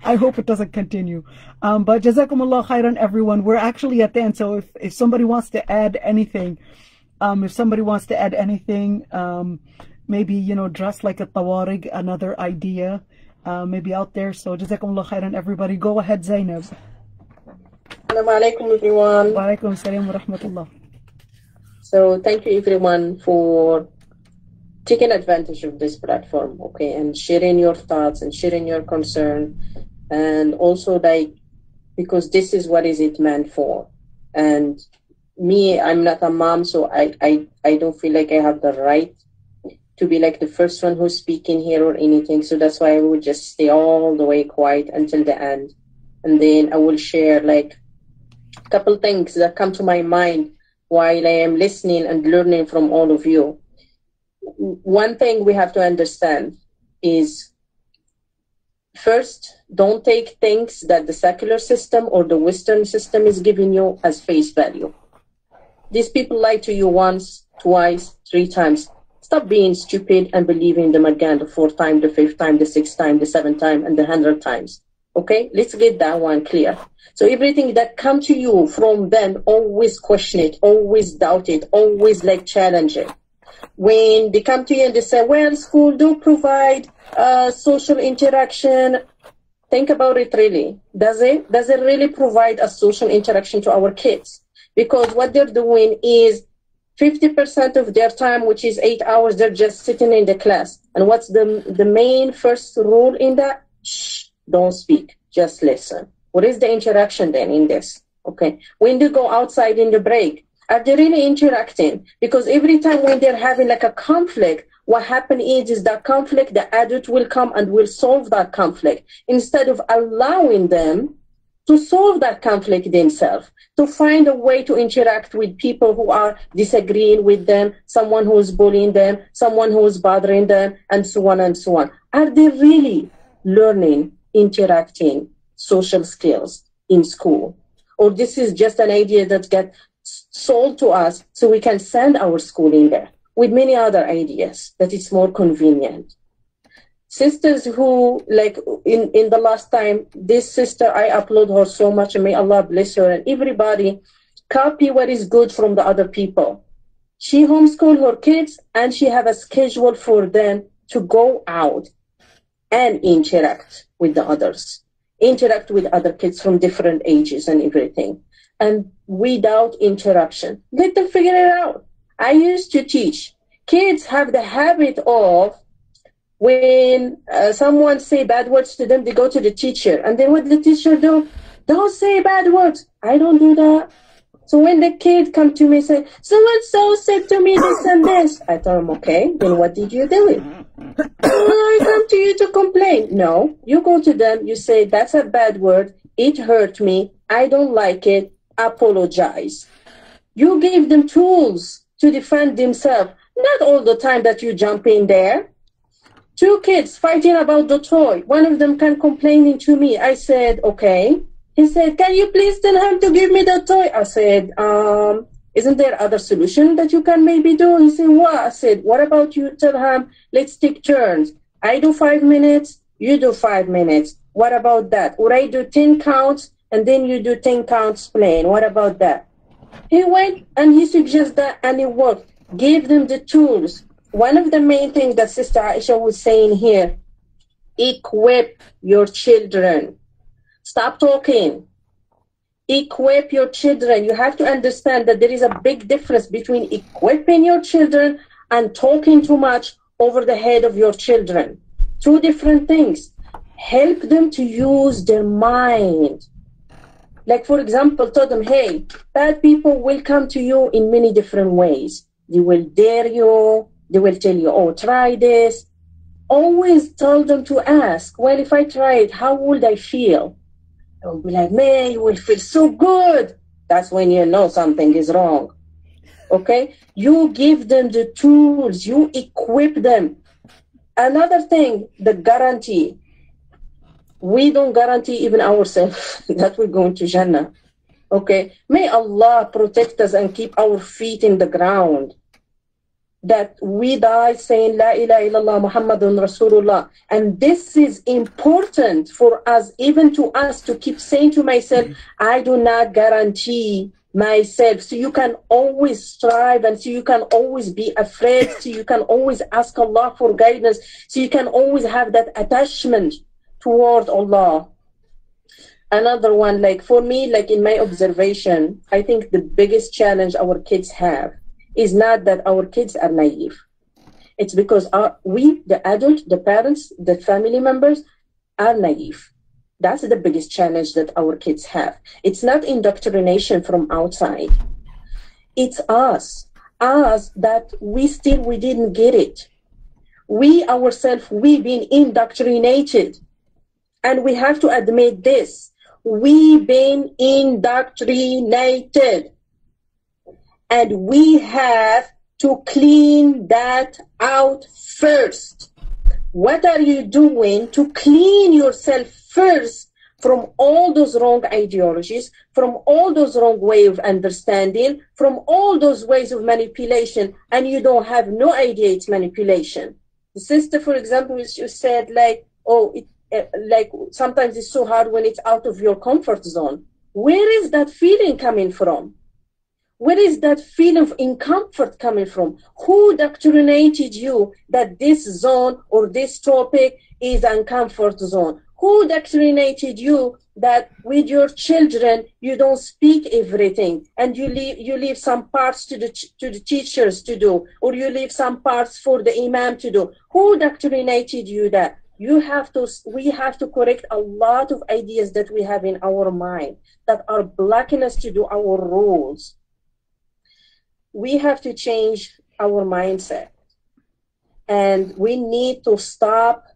I hope it doesn't continue. But jazakumullah khairan, everyone. We're actually at the end. So if somebody wants to add anything, maybe, dress like a tawarig, another idea, maybe out there. So jazakumullah khairan, everybody. Go ahead, Zainab. Assalamu alaikum, everyone. Wa alaikum assalam wa rahmatullah. So thank you, everyone, for taking advantage of this platform, okay, and sharing your thoughts and sharing your concern, and also because this is what is it meant for. And me, I'm not a mom, so I don't feel like I have the right to be like the first one who's speaking here or anything. So that's why I would just stay all the way quiet until the end, and then I will share a couple things that come to my mind while I am listening and learning from all of you. One thing we have to understand is First, don't take things that the secular system or the Western system is giving you as face value. These people lie to you once, twice, 3 times. Stop being stupid and believing them again the 4th time, the 5th time, the 6th time, the 7th time, and the 100th times. Okay, let's get that one clear. So everything that comes to you from them, always question it, always doubt it, always like challenge it. When they come to you and they say, well, school do provide social interaction, think about it really. Does it really provide a social interaction to our kids? Because what they're doing is 50% of their time, which is 8 hours, they're just sitting in the class. And what's the main first rule in that? Shh, don't speak, just listen. What is the interaction then in this? Okay, when they go outside in the break, are they really interacting? Because every time when they're having like a conflict, what happens is that conflict, the adult will come and will solve that conflict instead of allowing them to solve that conflict themselves, to find a way to interact with people who are disagreeing with them, someone who is bullying them, someone who is bothering them, and so on and so on. Are they really learning, interacting, social skills in school? Or this is just an idea that gets sold to us so we can send our school in there with many other ideas that it's more convenient. Sisters who, like in the last time, this sister, I upload her so much, and may Allah bless her, and everybody copy what is good from the other people. She homeschool her kids, and she have a schedule for them to go out and interact with the others, interact with other kids from different ages and everything. And without interruption, let them figure it out. I used to teach. Kids have the habit of, when someone say bad words to them, they go to the teacher. And then what the teacher do? Don't say bad words. I don't do that. So when the kid come to me and say, so-and-so said to me this and this, I tell them, okay, then what did you do? I come to you to complain. No, you go to them, you say, that's a bad word. It hurt me. I don't like it. Apologize. You give them tools to defend themselves. Not all the time that you jump in there. 2 kids fighting about the toy. One of them can complaining to me. I said, okay. He said, can you please tell him to give me the toy? I said, isn't there other solution that you can maybe do? He said, what? I said, what about you tell him, let's take turns. I do 5 minutes, you do 5 minutes. What about that? Or I do 10 counts, and then you do 10 counts playing. What about that? He went and he suggested that, and it worked. Give them the tools. One of the main things that Sister Aisha was saying here, equip your children. Stop talking. Equip your children. You have to understand that there is a big difference between equipping your children and talking too much over the head of your children. 2 different things. Help them to use their mind. Like, for example, tell them, hey, bad people will come to you in many different ways. They will dare you. They will tell you, oh, try this. Always tell them to ask, well, if I try it, how would I feel? They'll be like, man, you will feel so good. That's when you know something is wrong. Okay? You give them the tools. You equip them. Another thing, the guarantee. We don't guarantee even ourselves that we're going to Jannah. Okay? May Allah protect us and keep our feet in the ground. That we die saying La ilaha illallah Muhammadun Rasulullah. And this is important for us, even to us, to keep saying to myself, I do not guarantee myself. So you can always strive, and so you can always be afraid, so you can always ask Allah for guidance, so you can always have that attachment toward Allah. Another one, like for me, like in my observation, I think the biggest challenge our kids have is not that our kids are naive. It's because we, the adults, the parents, the family members, are naive. That's the biggest challenge that our kids have. It's not indoctrination from outside. It's us that we didn't get it. We ourselves, we've been indoctrinated. And we have to admit this. We've been indoctrinated. And we have to clean that out first. What are you doing to clean yourself first from all those wrong ideologies, from all those wrong way of understanding, from all those ways of manipulation, and you don't have no idea it's manipulation? The sister, for example, you said like, oh, like sometimes it's so hard when it's out of your comfort zone. Where is that feeling coming from? Where is that feeling of discomfort coming from? Who indoctrinated you that this zone or this topic is a comfort zone? Who indoctrinated you that with your children you don't speak everything and you leave some parts to the teachers to do, or you leave some parts for the imam to do? Who indoctrinated you that? We have to correct a lot of ideas that we have in our mind that are blocking us to do our rules. We have to change our mindset, and we need to stop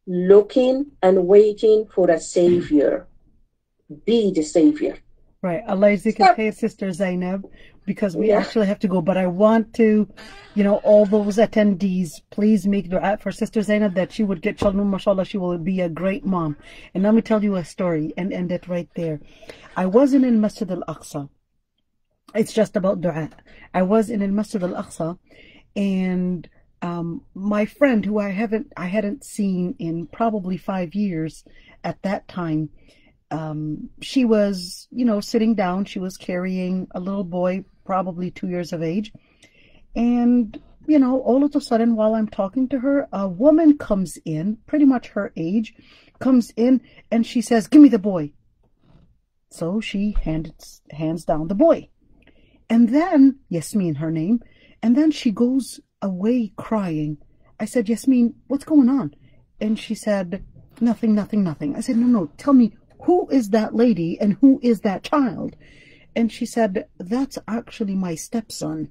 looking and waiting for a savior. Be the savior. Right. Allah Khair, Sister Zainab, because we actually have to go. But I want to, all those attendees, please make dua for Sister Zainab that she would get children. MashaAllah, she will be a great mom. And let me tell you a story and end it right there. I wasn't in Masjid al-Aqsa. It's just about dua. I was in al-Masjid al-Aqsa, and my friend, who I hadn't seen in probably 5 years at that time, she was, sitting down. She was carrying a little boy, probably 2 years of age. And, all of a sudden, while I'm talking to her, a woman comes in, pretty much her age, comes in, and she says, "Give me the boy." So she hands down the boy. And then, Yasmin, her name, and then she goes away crying. I said, "Yasmin, what's going on?" And she said, "Nothing, nothing, nothing." I said, no, tell me, who is that lady and who is that child? And she said, "That's actually my stepson.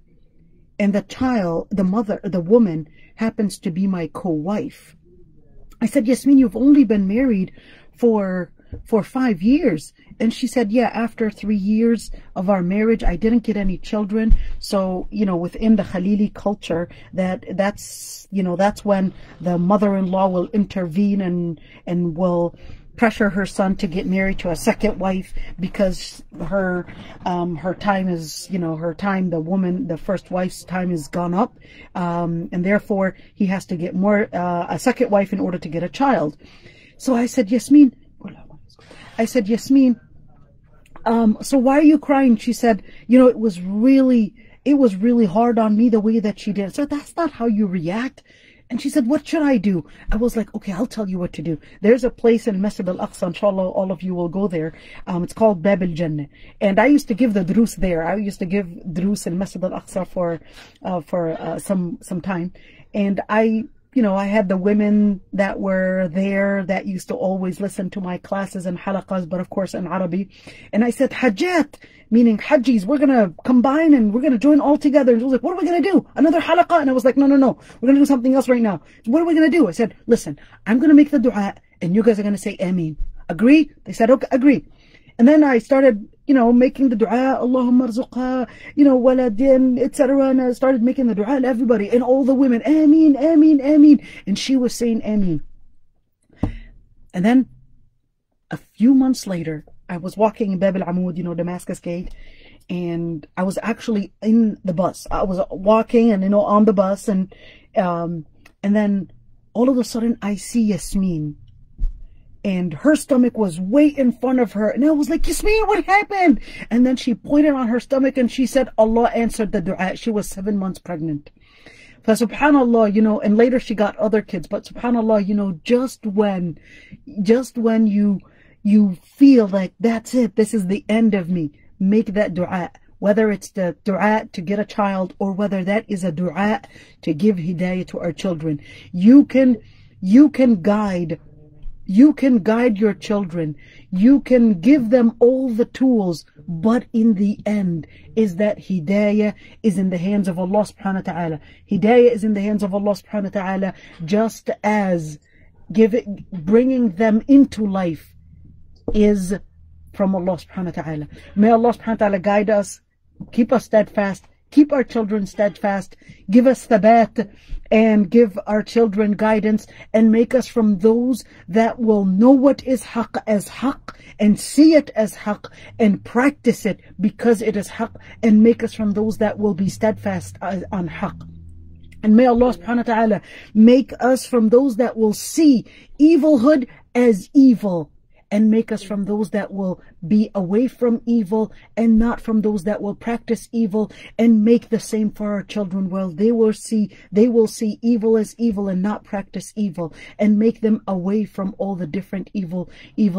And the child, the woman, happens to be my co-wife." I said, "Yasmin, you've only been married for 5 years." And she said, "Yeah, after 3 years of our marriage, I didn't get any children. So, within the Khalili culture, that's when the mother-in-law will intervene and will pressure her son to get married to a second wife, because her time is, the first wife's time is gone up. And therefore he has to get a second wife in order to get a child." So I said, "Yasmin, so why are you crying?" She said, "It was really hard on me the way that she did." So that's not how you react. And she said, "What should I do?" I was like, "Okay, I'll tell you what to do. There's a place in Masjid al-Aqsa, inshallah, all of you will go there. It's called Bab al-Jannah. And I used to give the drus there. I used to give drus in Masjid al-Aqsa for some time. And I had the women that were there that used to always listen to my classes and halaqas, but of course in Arabic. And I said, "Hajjat," meaning Hajjis, we're going to combine and we're going to join all together. And she was like, "What are we going to do? Another halaqah?" And I was like, no, we're going to do something else right now. "What are we going to do?" I said, "Listen, I'm going to make the dua and you guys are going to say Ameen. Agree?" They said, "Okay, agree." And then I started, making the dua, Allahumma arzuqha, waladin, etc. And I started making the dua and everybody, and all the women, Ameen, Ameen, Ameen. And she was saying Ameen. And then a few months later, I was walking in Bab al-Amud, Damascus Gate, and I was actually in the bus. I was walking and, on the bus, and then all of a sudden I see Yasmin. And her stomach was way in front of her. And I was like, "Yasmin, what happened?" And then she pointed on her stomach and she said, Allah answered the dua. She was 7 months pregnant. So subhanallah, and later she got other kids. But subhanallah, just when you feel like that's it, this is the end of me, make that dua. Whether it's the dua to get a child or whether that is a dua to give hidayah to our children. You can guide your children. You can give them all the tools, but in the end is that hidayah is in the hands of Allah subhanahu wa ta'ala. Hidayah is in the hands of Allah subhanahu wa ta'ala, just as bringing them into life is from Allah subhanahu wa ta'ala. May Allah subhanahu wa ta'ala guide us, keep us steadfast, keep our children steadfast, give us thabat, and give our children guidance, and make us from those that will know what is haqq as haqq, and see it as haqq, and practice it because it is haqq, and make us from those that will be steadfast on haqq. And may Allah subhanahu wa ta'ala make us from those that will see evilhood as evil, and make us from those that will be away from evil and not from those that will practice evil, and make the same for our children. Well, they will see evil as evil and not practice evil, and make them away from all the different evil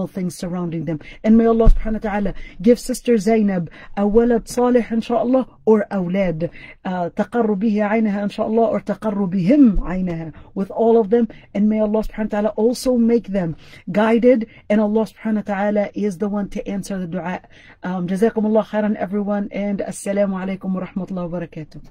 things surrounding them. And may Allah subhanahu wa ta'ala give Sister Zainab a walad salih inshallah, or awlad taqarru bihi aynaha inshallah, or taqarru bihim aynaha, with all of them. And may Allah subhanahu wa ta'ala also make them guided, and Allah subhanahu wa ta'ala is the one to answer the dua. Jazakumullah khairan everyone, and assalamu alaikum wa rahmatullahi wa barakatuh.